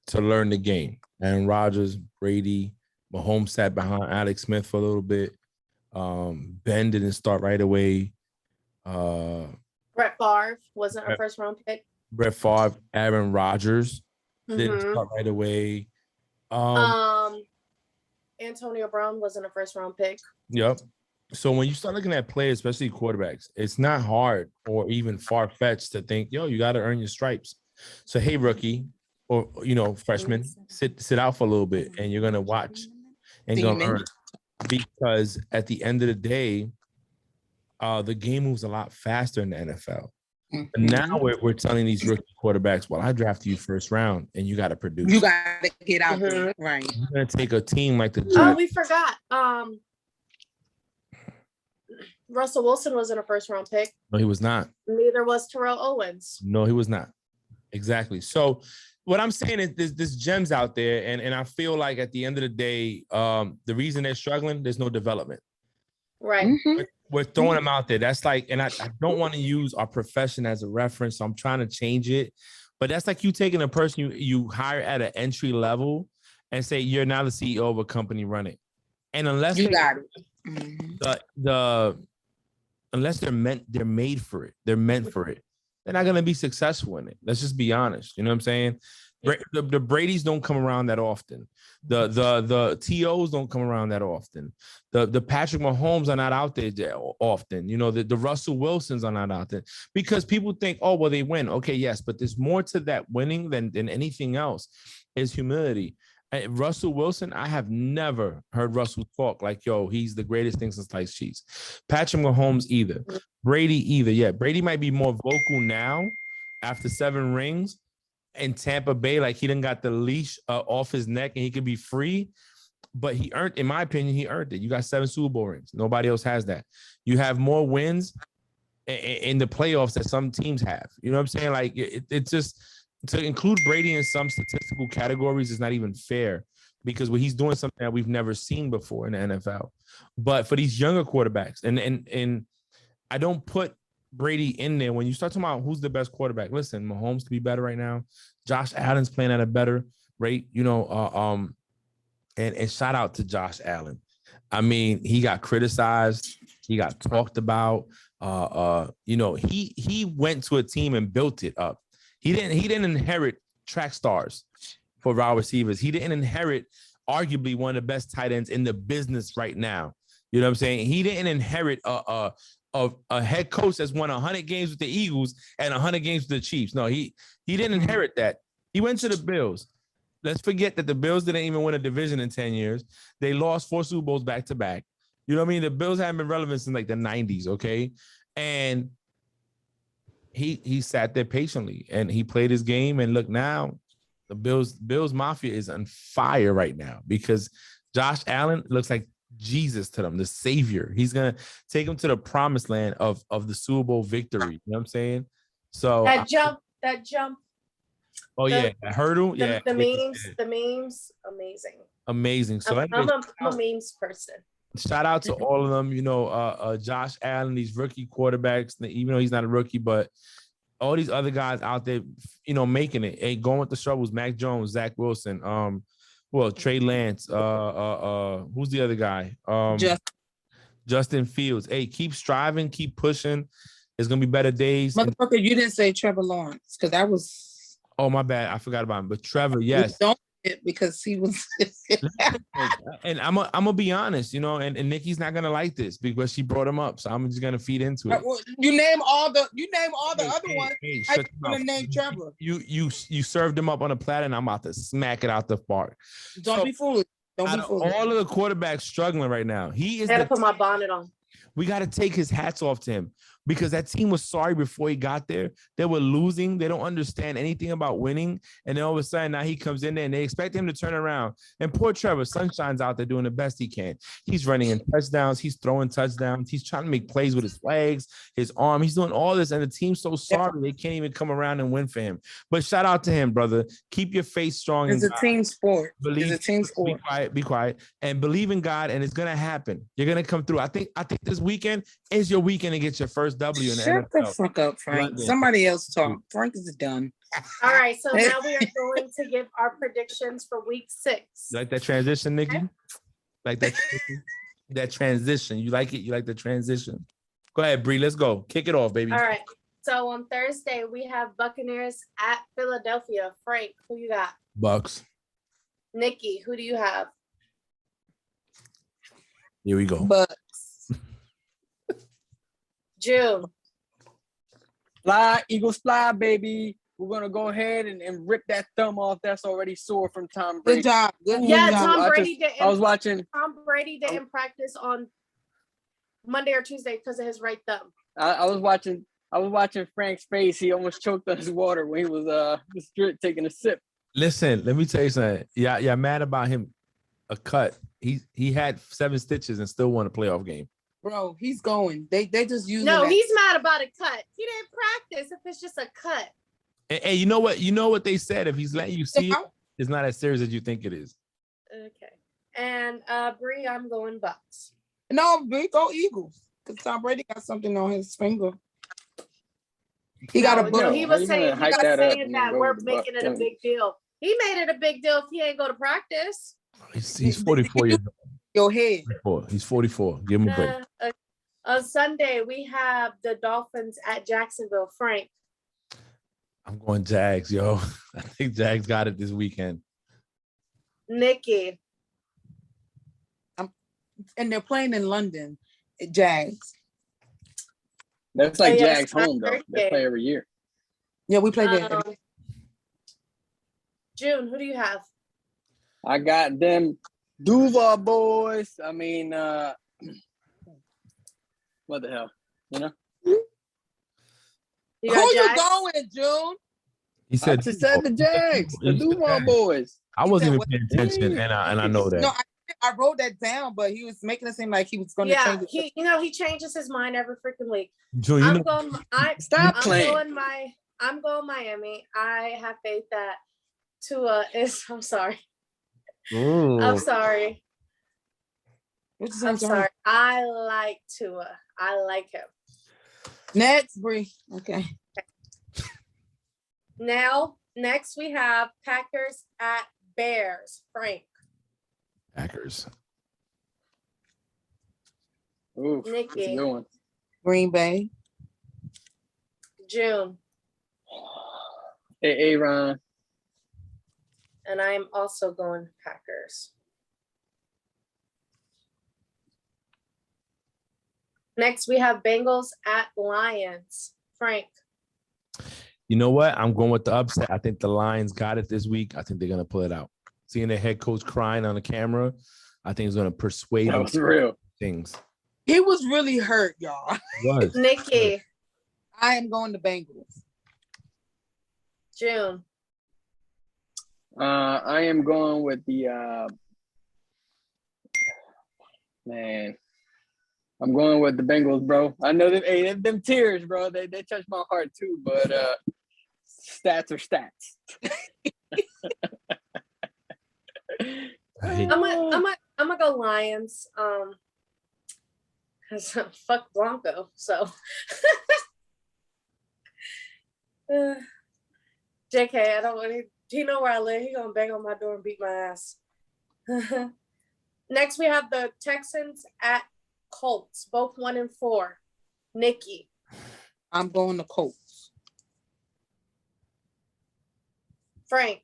to learn the game. Aaron Rodgers, Brady, Mahomes sat behind Alex Smith for a little bit. Ben didn't start right away. Brett Favre wasn't a first round pick. Brett Favre, Aaron Rodgers didn't start right away. Antonio Brown wasn't a first round pick. Yep. So when you start looking at players, especially quarterbacks, it's not hard or even far-fetched to think, yo, you got to earn your stripes. So, hey, rookie, or, freshman, sit out for a little bit and you're going to watch and go earn. Because at the end of the day, the game moves a lot faster in the NFL. And now we're telling these rookie quarterbacks, well, I drafted you first round and you got to produce. You got to get out there. Right. You're going to take a team like the Jets. Oh, we forgot. Russell Wilson wasn't a first round pick. No, he was not. Neither was Terrell Owens. No, he was not. Exactly. So what I'm saying is there's gems out there. And I feel like at the end of the day, the reason they're struggling, there's no development. Right. We're throwing them out there. That's like, and I don't want to use our profession as a reference. So I'm trying to change it. But that's like you taking a person you hire at an entry level and say, you're now the CEO of a company, run it. And unless you got it. Unless they're made for it. They're meant for it. They're not going to be successful in it. Let's just be honest. You know what I'm saying? The Bradys don't come around that often. The TOs don't come around that often. The Patrick Mahomes are not out there often. The Russell Wilsons are not out there because people think, oh, well, they win. Okay, yes, but there's more to that winning than anything else is humility. Russell Wilson, I have never heard Russell talk like, yo, he's the greatest thing since sliced cheese. Patrick Mahomes either. Brady either. Yeah, Brady might be more vocal now after 7 rings in Tampa Bay, like he done got the leash off his neck and he could be free. But he earned, in my opinion, he earned it. You got 7 Super Bowl rings. Nobody else has that. You have more wins in the playoffs that some teams have. You know what I'm saying? Like it's just... To include Brady in some statistical categories is not even fair because what he's doing something that we've never seen before in the NFL. But for these younger quarterbacks, and I don't put Brady in there. When you start talking about who's the best quarterback, listen, Mahomes could be better right now. Josh Allen's playing at a better rate, and shout out to Josh Allen. I mean, he got criticized. He got talked about. He went to a team and built it up. He didn't inherit track stars for wide receivers. He didn't inherit arguably one of the best tight ends in the business right now. You know what I'm saying? He didn't inherit a head coach that's won 100 games with the Eagles and 100 games with the Chiefs. No, he didn't inherit that. He went to the Bills. Let's forget that the Bills didn't even win a division in 10 years. They lost 4 Super Bowls back to back. You know what I mean? The Bills haven't been relevant since like the 90s, okay? And he sat there patiently and he played his game. And look, now the Bills Mafia is on fire right now because Josh Allen looks like Jesus to them, the savior. He's gonna take them to the promised land of the Super Bowl victory. You know what I'm saying? So that jump. Oh, that hurdle. The memes, amazing. So I'm a memes person. Shout out to all of them, Josh Allen, these rookie quarterbacks, even though he's not a rookie, but all these other guys out there, making it. Hey, going with the struggles, Mac Jones, Zach Wilson, Trey Lance, who's the other guy? Justin Fields. Hey, keep striving, keep pushing. It's gonna be better days. Motherfucker, you didn't say Trevor Lawrence because that was. Oh, my bad. I forgot about him. But Trevor, yes. it because he was. And I'm gonna be honest, and Nikki's not gonna like this because she brought him up, so I'm just gonna feed into it. You name all the other ones. Shut I'm your gonna mouth. name Trevor. You served him up on a platter, and I'm about to smack it out the park. Don't be foolish. Don't be foolish. All of the quarterbacks struggling right now. He is. I gotta put my bonnet on. We got to take his hats off to him because that team was sorry before he got there. They were losing. They don't understand anything about winning. And then all of a sudden now he comes in there and they expect him to turn around. And poor Trevor, Sunshine's out there doing the best he can. He's running in touchdowns. He's throwing touchdowns. He's trying to make plays with his legs, his arm. He's doing all this. And the team's so sorry they can't even come around and win for him. But shout out to him, brother. Keep your face strong. It's a team sport. It's a team sport. Be quiet, and believe in God, and it's gonna happen. You're gonna come through. I think this weekend is your weekend to get your first W in the Shut NFL. the fuck up, Frank. Somebody else talk. Frank is done. All right, so now we are going to give our predictions for week 6. You like that transition, Nikki? Okay. Like that transition. You like it? You like the transition? Go ahead, Bree. Let's go. Kick it off, baby. All right. So on Thursday, we have Buccaneers at Philadelphia. Frank, who you got? Bucks. Nikki, who do you have? Here we go. Bucks. June. Fly, Eagles fly, baby. We're gonna go ahead and rip that thumb off that's already sore from Tom Brady. Good job. Good Yeah, job. Tom Brady didn't. I was watching. Tom Brady didn't practice on Monday or Tuesday because of his right thumb. I was watching Frank's face. He almost choked on his water when he was taking a sip. Listen, let me tell you something. Yeah, mad about him. A cut. He had 7 stitches and still won a playoff game. Bro, he's going. They just use. No, he's mad about a cut. He didn't practice if it's just a cut. And you know what? You know what they said. If he's letting you see it, it's not as serious as you think it is. Okay. And Bree, I'm going Bucks. No, Bree, go Eagles. Because Tom Brady got something on his finger. He got a book. He was saying that we're making it a big deal. He made it a big deal if he ain't go to practice. He's 44 years old. Your head. He's 44. Give him a break. On Sunday, we have the Dolphins at Jacksonville. Frank. I'm going Jags, yo. I think Jags got it this weekend. Nikki. And they're playing in London. Jags. That's like Jags home, though. They play every year. Yeah, we play there. June, who do you have? I got them Duval boys. I mean, what the hell? You know? Who you going, June? He said, I just said the Jags, the Duval boys. I wasn't even paying attention, and I know that. No, I wrote that down, but he was making it seem like he was going to change it. He changes his mind every freaking week. June, I'm going Miami. I have faith that Tua is. I'm sorry. Ooh. I'm sorry. I'm sorry. I like Tua. I like him. Next, Bree. Okay. Next we have Packers at Bears. Frank. Packers. Ooh, Nikki. Green Bay. June. Hey, Ron. And I'm also going Packers. Next, we have Bengals at Lions. Frank. You know what? I'm going with the upset. I think the Lions got it this week. I think they're going to pull it out. Seeing their head coach crying on the camera, I think it's going to persuade them. That was real. Things. He was really hurt, y'all. Was. Nikki. I am going to Bengals. June. I am going with the man. I'm going with the Bengals, bro. I know that. Hey, them tears, bro. They touch my heart too. But stats are stats. I'm gonna go Lions. Cause fuck Blanco. So. JK, I don't want to. He know where I live. He gonna bang on my door and beat my ass. Next, we have the Texans at Colts, both 1-4. Nikki. I'm going to Colts. Frank.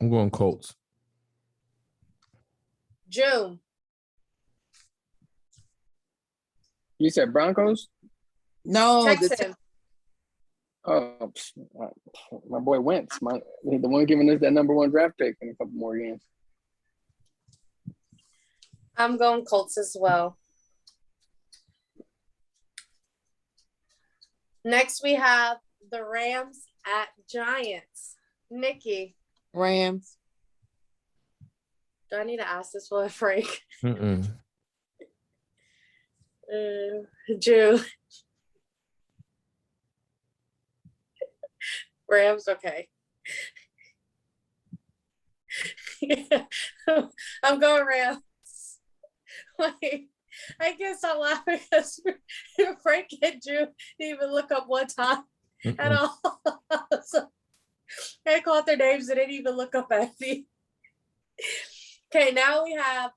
I'm going Colts. June. You said Broncos? No, Texans. Oh, my boy Wentz, the one giving us that number 1 draft pick in a couple more games. I'm going Colts as well. Next, we have the Rams at Giants. Nikki. Rams. Do I need to ask this one, Frank? Drew. Rams, okay. I'm going Rams. Like, I guess I'm laughing because Frank and Drew didn't even look up one time at all. So, I called their names and didn't even look up at me. Okay, now we have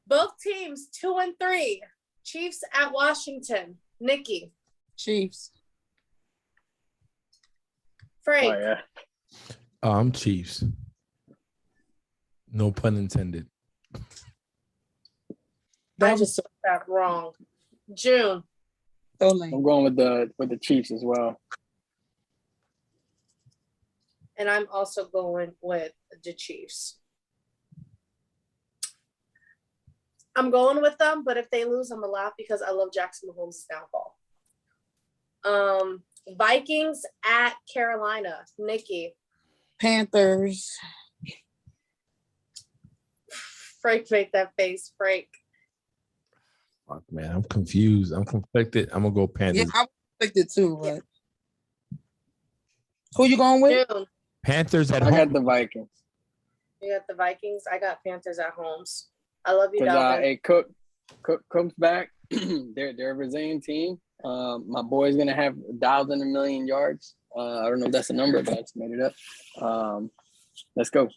both teams 2-3. Chiefs at Washington. Nikki. Chiefs. Frank. Oh, yeah. I'm Chiefs. No pun intended. I just said that wrong. June. I'm going with the Chiefs as well. And I'm also going with the Chiefs. I'm going with them, but if they lose, I'm gonna laugh because I love Jackson Mahomes' downfall. Vikings at Carolina. Nikki. Panthers. Frank made that face. Frank. Fuck, man, I'm confused. I'm conflicted. I'm gonna go Panthers. Yeah, I'm conflicted too. But who you going with? June. Panthers at I home. got the Vikings. You got the Vikings. I got Panthers at homes. I love you, Because Dalvin. hey, Cook comes back. they're a resilient team. My boy's gonna have 1,000 yards. I don't know if that's a number, but I just made it up. Let's go.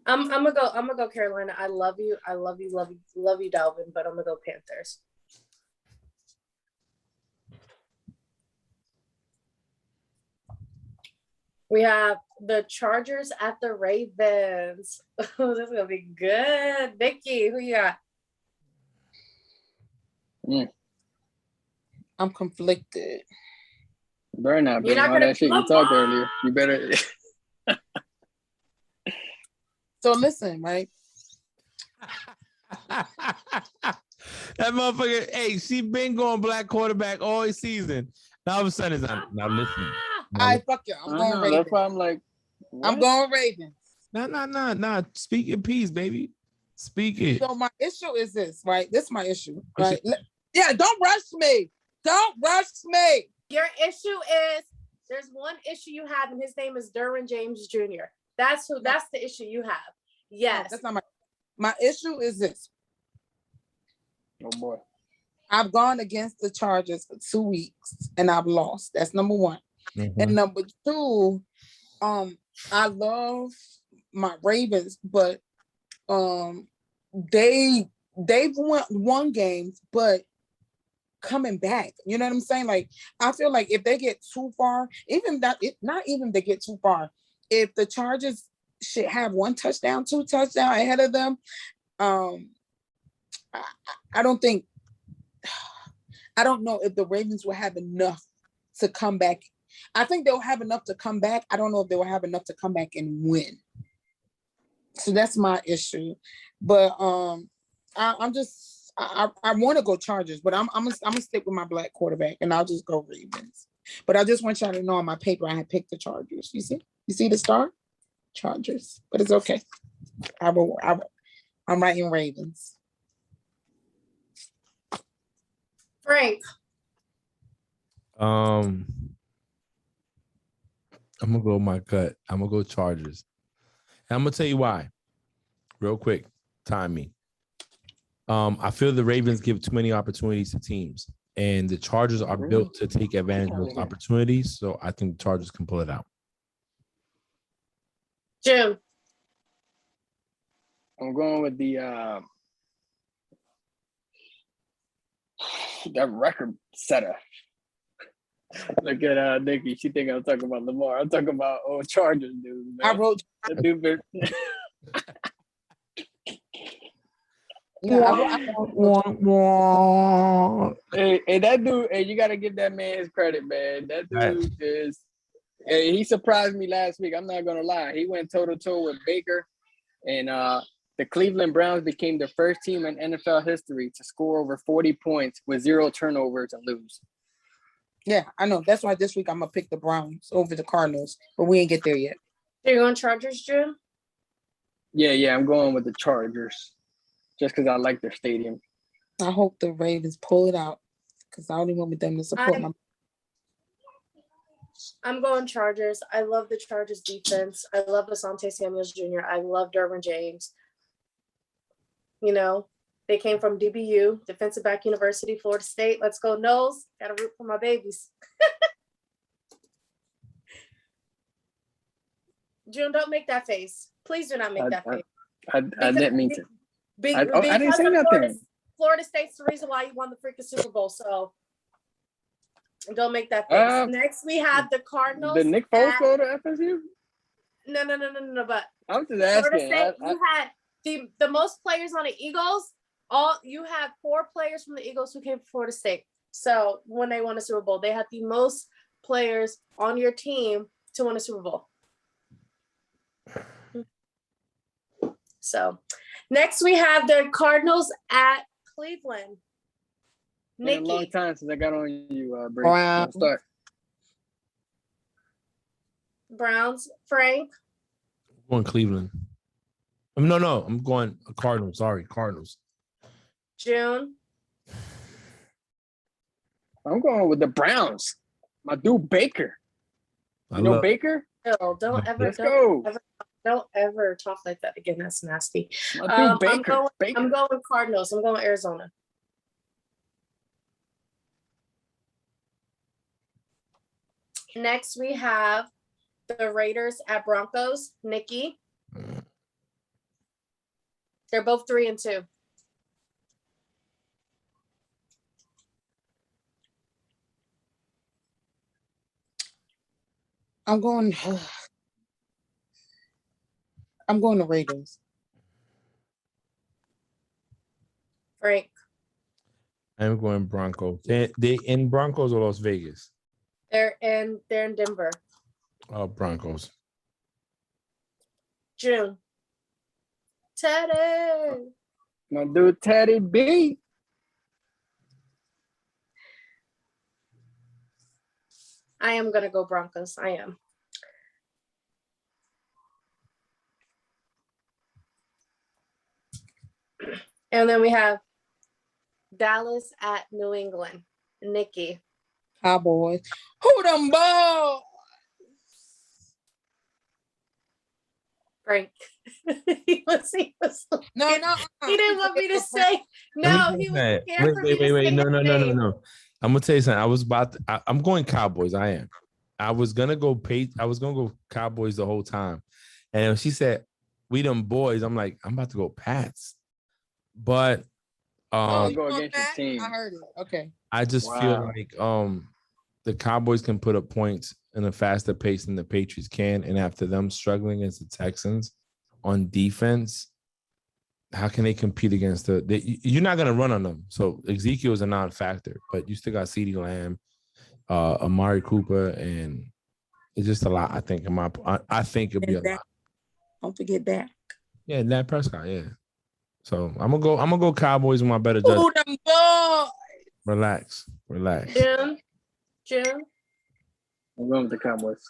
I'm gonna go Carolina. I love you, Dalvin, but I'm gonna go Panthers. We have the Chargers at the Ravens. Oh, this is gonna be good. Nikki, who you got? I'm conflicted. You better not You're bring not all gonna that shit you talked earlier. You better. So listen, right? That motherfucker, hey, she been going black quarterback all season. Now all of a sudden it's not. Now listen. I fuck you. I'm going Ravens. That's why I'm like, what? I'm going Ravens. No. Speak in peace, baby. Speak it. So my issue is this, right? This is my issue, right? Yeah, don't rush me. Don't rush me. Your issue is there's one issue you have, and his name is Derwin James Jr. That's the issue you have. Yes. No, that's not my issue is this. Oh boy. I've gone against the Chargers for 2 weeks and I've lost. That's number one. Mm-hmm. And number two, I love my Ravens, but they've won games, but coming back, you know what I'm saying? Like, I feel like if they get too far, not even they get too far, if the Chargers should have 1 touchdown, 2 touchdowns ahead of them, I don't know if the Ravens will have enough to come back. I think they'll have enough to come back. I don't know if they will have enough to come back and win. So that's my issue. But I want to go Chargers, but I'm gonna stick with my black quarterback and I'll just go Ravens. But I just want y'all to know on my paper I had picked the Chargers. You see the star? Chargers. But it's okay. I'm writing Ravens. Frank. I'm gonna go my gut. I'm gonna go Chargers. And I'm gonna tell you why. Real quick, time me. I feel the Ravens give too many opportunities to teams, and the Chargers are built to take advantage of those opportunities. So I think the Chargers can pull it out. Jim. I'm going with the that record setter. Look at Nikki. She think I'm talking about Lamar. I'm talking about Chargers, dude. Man. I wrote. That dude been... Hey, that dude, hey, you gotta give that man his credit, man. That dude is hey, he surprised me last week. I'm not gonna lie. He went toe-to-toe with Baker, and the Cleveland Browns became the first team in NFL history to score over 40 points with 0 turnovers and lose. Yeah, I know. That's why this week I'm gonna pick the Browns over the Cardinals, but we ain't get there yet. Are you going Chargers, Drew? Yeah, I'm going with the Chargers just because I like their stadium. I hope the Ravens pull it out because I only want them to support my. I'm going Chargers. I love the Chargers defense. I love Asante Samuels Jr. I love Derwin James. You know, they came from DBU, Defensive Back University, Florida State. Let's go, Noles. Got to root for my babies. June, don't make that face. Please do not make that face. I didn't mean to. I didn't say nothing. Florida State's the reason why you won the freaking Super Bowl. So don't make that face. Next, we have the Cardinals. Did Nick Foles go to FSU? No. But I'm just asking. Florida State, you had the most players on the Eagles. You had 4 players from the Eagles who came from Florida State. So when they won a Super Bowl, they had the most players on your team to win a Super Bowl. So next we have the Cardinals at Cleveland. Nikki. Been a long time since I got on you, Brady. Wow. Start. Browns, Frank. I'm going Cleveland. No, I'm going Cardinals. Sorry, Cardinals. June. I'm going with the Browns. My dude Baker. You know Baker? No, don't ever talk like that again. That's nasty. My dude Baker. I'm going Cardinals. I'm going Arizona. Next, we have the Raiders at Broncos. Nikki. They're both 3-2. I'm going to Raiders. Frank. I'm going Broncos. They in Broncos or Las Vegas? They're in Denver. Oh, Broncos. June. Teddy. My dude Teddy B. I am gonna go Broncos. I am. And then we have Dallas at New England. Nikki. Cowboys. Who them balls? Frank. he was No. He didn't want me to say no. He was scared for me to say No. name. I'm gonna tell you something. I'm going Cowboys. I am. I was gonna go Cowboys the whole time, and when she said we them boys, I'm like, I'm about to go Pats, but go against your team. I heard it. Okay. I just feel like the Cowboys can put up points in a faster pace than the Patriots can, and after them struggling against the Texans on defense, how can they compete against you're not going to run on them. So Ezekiel is a non-factor, but you still got CeeDee Lamb, Amari Cooper, and it's just a lot. I think I think it'll be a lot. Don't forget that. Yeah, Dak Prescott. Yeah. So I'm gonna go Cowboys with my better judgment. Who them boys? Relax. June. I'm going with the Cowboys.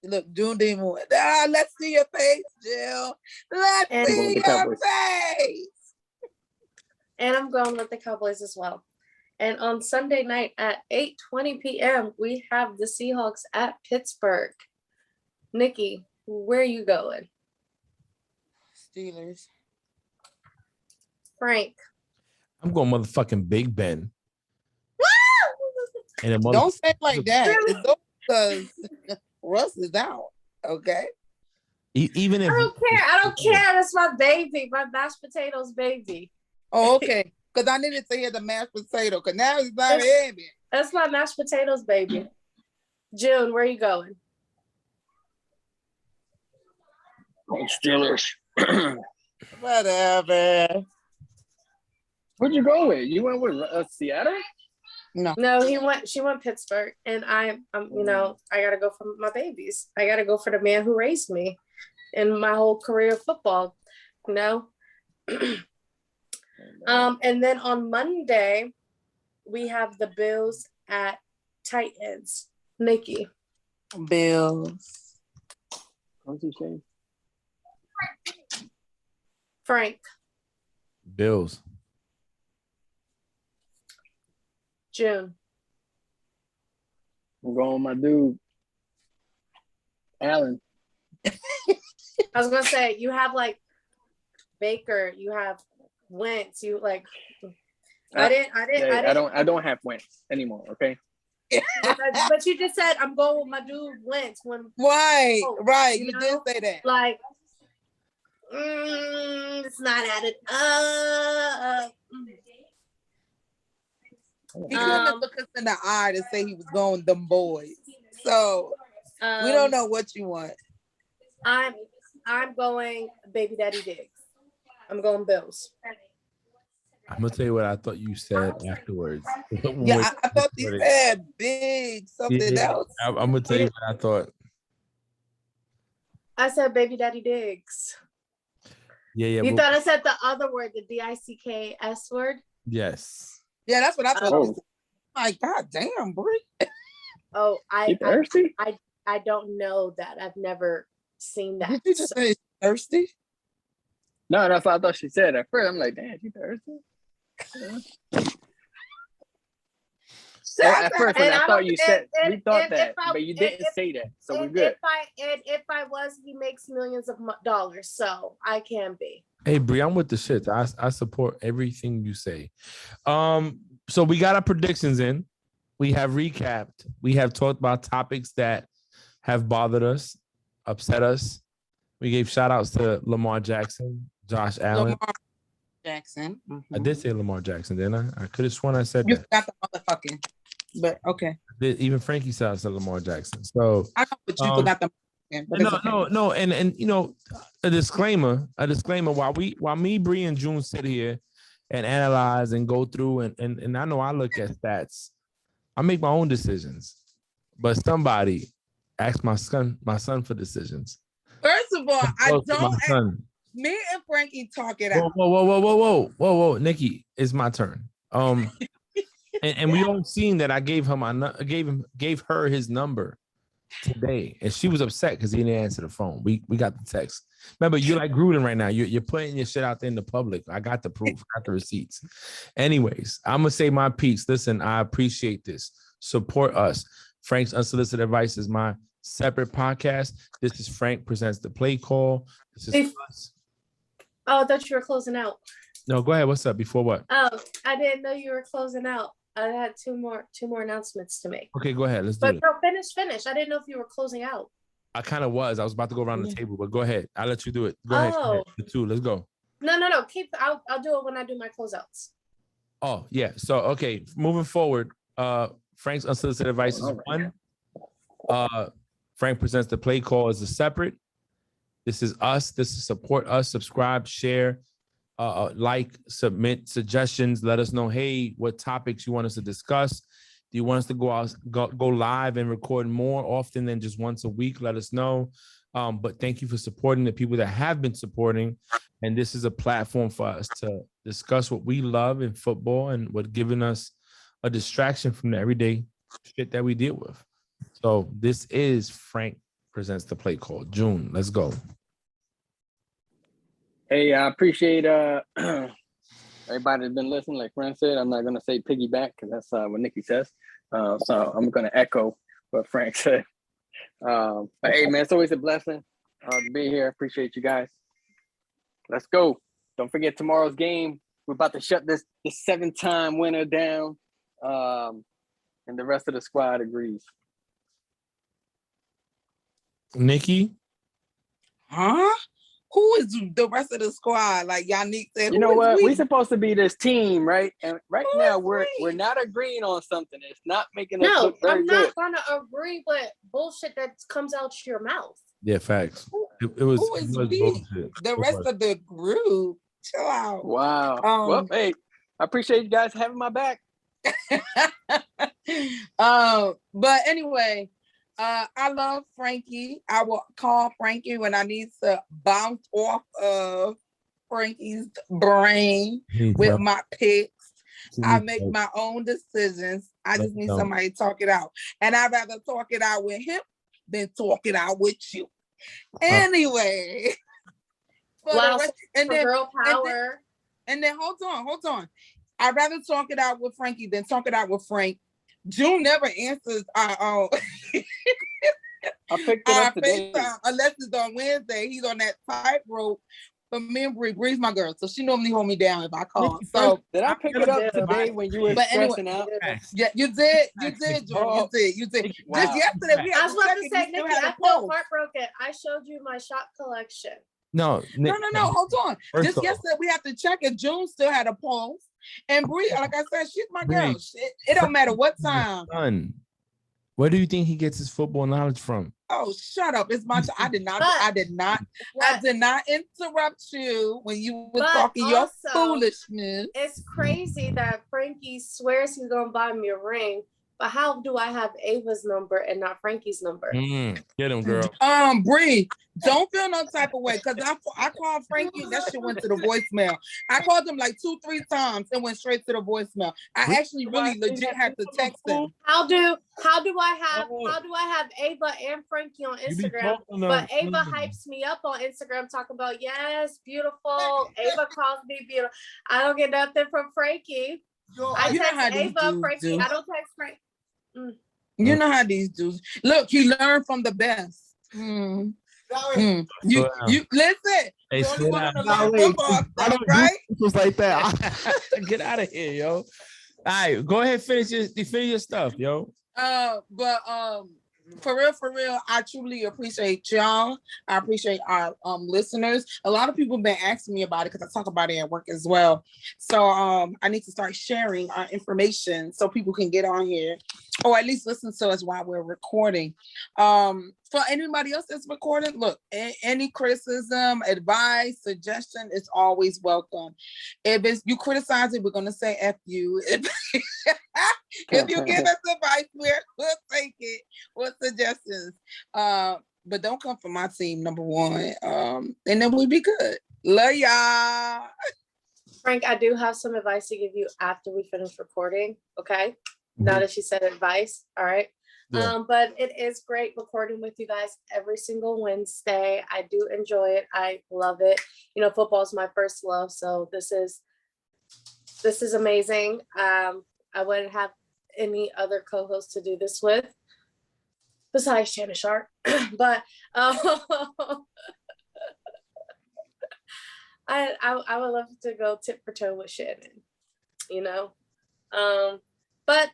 Look, June Demon. Let's see your face, Jill. Let's see your face. And I'm going with the Cowboys as well. And on Sunday night at 8:20 p.m., we have the Seahawks at Pittsburgh. Nikki, where are you going? Steelers. Frank. I'm going motherfucking Big Ben. And don't say it like that. It's because Russ is out. Okay. Even if I don't care. That's my baby, my mashed potatoes baby. Oh, okay. Because I needed to hear the mashed potato. Because now it's not heavy. That's my mashed potatoes baby. June, where are you going? Steelers. Whatever. Where'd you go with? You went with Seattle? No, she went Pittsburgh, and I'm you know, I gotta go for my babies. I gotta go for the man who raised me in my whole career of football, you know. And then on Monday we have the Bills at Titans. Nikki. Bills. What's he saying? Frank. Bills. June. I'm going with my dude, Allen. I was gonna say you have like Baker, you have Wentz, you like. I don't have Wentz anymore. Okay. But you just said I'm going with my dude Wentz when. Right. You did say that. Like, it's not added up. He couldn't look us in the eye to say he was going them boys. So we don't know what you want. I'm going Baby Daddy Diggs. I'm going Bills. I'm gonna tell you what I thought you said afterwards. Yeah, I thought you said big something else. I'm gonna tell you what I thought. I said Baby Daddy Diggs. Yeah. You thought I said the other word, the DICKS word? Yes. Yeah, that's what I thought. My God damn, Brie. Oh, You thirsty? I don't know that. I've never seen that. Did you just say thirsty? No, that's what I thought she said at first. I'm like, damn, she thirsty. At first, when I thought you said, we thought that, but you didn't say that, so we're good. If I was, he makes millions of dollars, so I can be. Hey, Bree, I'm with the shit. I support everything you say. So we got our predictions in. We have recapped. We have talked about topics that have bothered us, upset us. We gave shout outs to Lamar Jackson, Josh Allen. Lamar Jackson. Mm-hmm. I did say Lamar Jackson, didn't I? I could have sworn I said you that. got the motherfucking, but okay. Even Frankie said I said Lamar Jackson. So I know, but you forgot the. No, and you know, a disclaimer. While me, Bree, and June sit here and analyze and go through and I know I look at stats. I make my own decisions, but somebody ask my son for decisions. First of all, I don't. Me and Frankie talk it out. Whoa, Nikki, it's my turn. And we all seen that I gave her his number today, and she was upset because he didn't answer the phone. We got the text. Remember, you're like Gruden right now. You're putting your shit out there in the public. I got the proof, got the receipts. Anyways, I'm gonna say my piece. Listen, I appreciate this. Support us. Frank's Unsolicited Advice is my separate podcast. This is Frank Presents the Playcall. This is us. Oh, I thought you were closing out. No, go ahead. What's up? Before what? Oh, I didn't know you were closing out. I had two more announcements to make. Okay, go ahead. Let's do it. But no, finish. I didn't know if you were closing out. I kind of was. I was about to go around the table, but go ahead. I'll let you do it. Go ahead. The two. Let's go. No. I'll do it when I do my closeouts. Oh, yeah. So, okay. Moving forward, Frank's Unsolicited Advice is one. Frank Presents the Play Call is a separate. This is us. This is support us. Subscribe, share, like, submit suggestions. Let us know, hey, what topics you want us to discuss. Do you want us to go live and record more often than just once a week? Let us know. But thank you for supporting the people that have been supporting. And this is a platform for us to discuss what we love in football and what giving us a distraction from the everyday shit that we deal with. So this is Frank Presents the Play Call. June, let's go. Hey, I appreciate everybody that's been listening. Like Frank said, I'm not gonna say piggyback because that's what Nikki says. So I'm gonna echo what Frank said. But hey, man, it's always a blessing to be here. Appreciate you guys. Let's go. Don't forget tomorrow's game. We're about to shut this 7-time winner down. And the rest of the squad agrees. Nikki? Huh? Who is the rest of the squad? Like Yannick said, you know what? We're supposed to be this team, right? And right now we're not agreeing on something. It's not making us look very good. I'm not gonna agree with bullshit that comes out your mouth. Yeah, facts. It was bullshit. The rest of the group. Chill out. Wow. Well, hey, I appreciate you guys having my back. But anyway, I love Frankie. I will call Frankie when I need to bounce off of Frankie's brain with my picks. I make my own decisions. I just need somebody to talk it out. And I'd rather talk it out with him than talk it out with you. Anyway. Wow, girl power. And then hold on. I'd rather talk it out with Frankie than talk it out with Frank. June never answers I picked it up today. FaceTime unless it's on Wednesday. He's on that tightrope. But me and Bree's my girl, so she normally hold me down if I call. So did I pick it up today when you were stressing out? Yeah, you did, June. You did. Wow. Just yesterday, I was about to say, Nikki, I feel heartbroken. I showed you my shot collection. No. Hold on. Just yesterday, we have to check if June still had a pulse. And Bree, like I said, she's my girl. It don't matter what time. Son, where do you think he gets his football knowledge from? Oh, shut up! It's my. I did not interrupt you when you were talking your foolishness. It's crazy that Frankie swears he's gonna buy me a ring, but how do I have Ava's number and not Frankie's number? Get him, girl. Bree, don't feel no type of way because I called Frankie. That shit went to the voicemail. I called him like 2-3 times and went straight to the voicemail. I actually really legit had to text him. How do I have Ava and Frankie on Instagram? But Ava hypes me up on Instagram talking about yes, beautiful. Ava calls me beautiful. I don't get nothing from Frankie. I text Ava, Frankie. I don't text Frank. You know how these dudes look. He learned from the best. You listen. Hey, right? Just like that. Get out of here, yo. All right, go ahead, finish your stuff, yo. For real, I truly appreciate y'all. I appreciate our listeners. A lot of people have been asking me about it because I talk about it at work as well. So I need to start sharing our information so people can get on here or at least listen to us while we're recording. For anybody else that's recording, look, any criticism, advice, suggestion is always welcome. If it's you criticize it, we're gonna say F you. If you give us advice, we'll take it with suggestions. But don't come from my team, number one. And then we'll be good. Love y'all. Frank, I do have some advice to give you after we finish recording. Okay. Now that she said advice. All right. Yeah. But it is great recording with you guys every single Wednesday. I do enjoy it. I love it. You know, football is my first love. So this is amazing. I wouldn't have any other co-host to do this with besides Shannon Sharp. But I would love to go tit for toe with Shannon, you know. But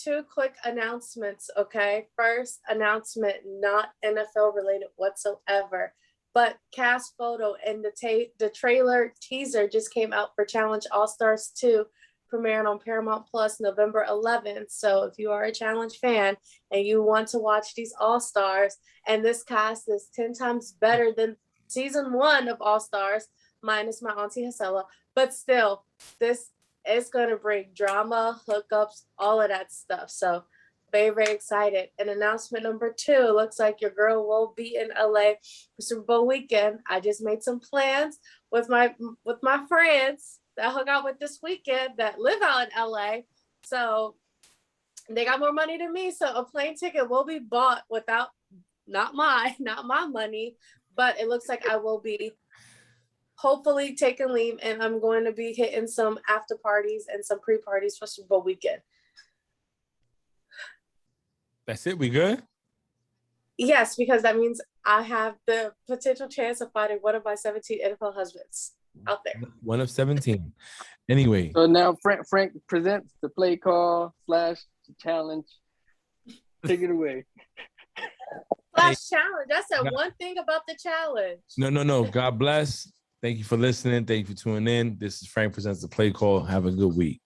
2 quick announcements, okay? First announcement, not NFL related whatsoever, but cast photo and the trailer teaser just came out for Challenge All-Stars 2, premiering on Paramount Plus November 11th. So if you are a Challenge fan and you want to watch these All-Stars, and this cast is 10 times better than season 1 of All-Stars, minus my auntie Hasela, but still, this is going to bring drama, hookups, all of that stuff. So very, very excited. And announcement number 2, looks like your girl will be in LA for Super Bowl weekend. I just made some plans with my friends that I hung out with this weekend that live out in LA. So they got more money than me. So a plane ticket will be bought without, not my money, but it looks like I will be hopefully taking leave, and I'm going to be hitting some after parties and some pre-parties for Super Bowl weekend. That's it? We good? Yes, because that means I have the potential chance of finding one of my 17 NFL husbands out there. One of 17. Anyway. So now Frank presents the play call / challenge. Take it away. Challenge. That's the one thing about the challenge. No. God bless. Thank you for listening. Thank you for tuning in. This is Frank Presents the Play Call. Have a good week.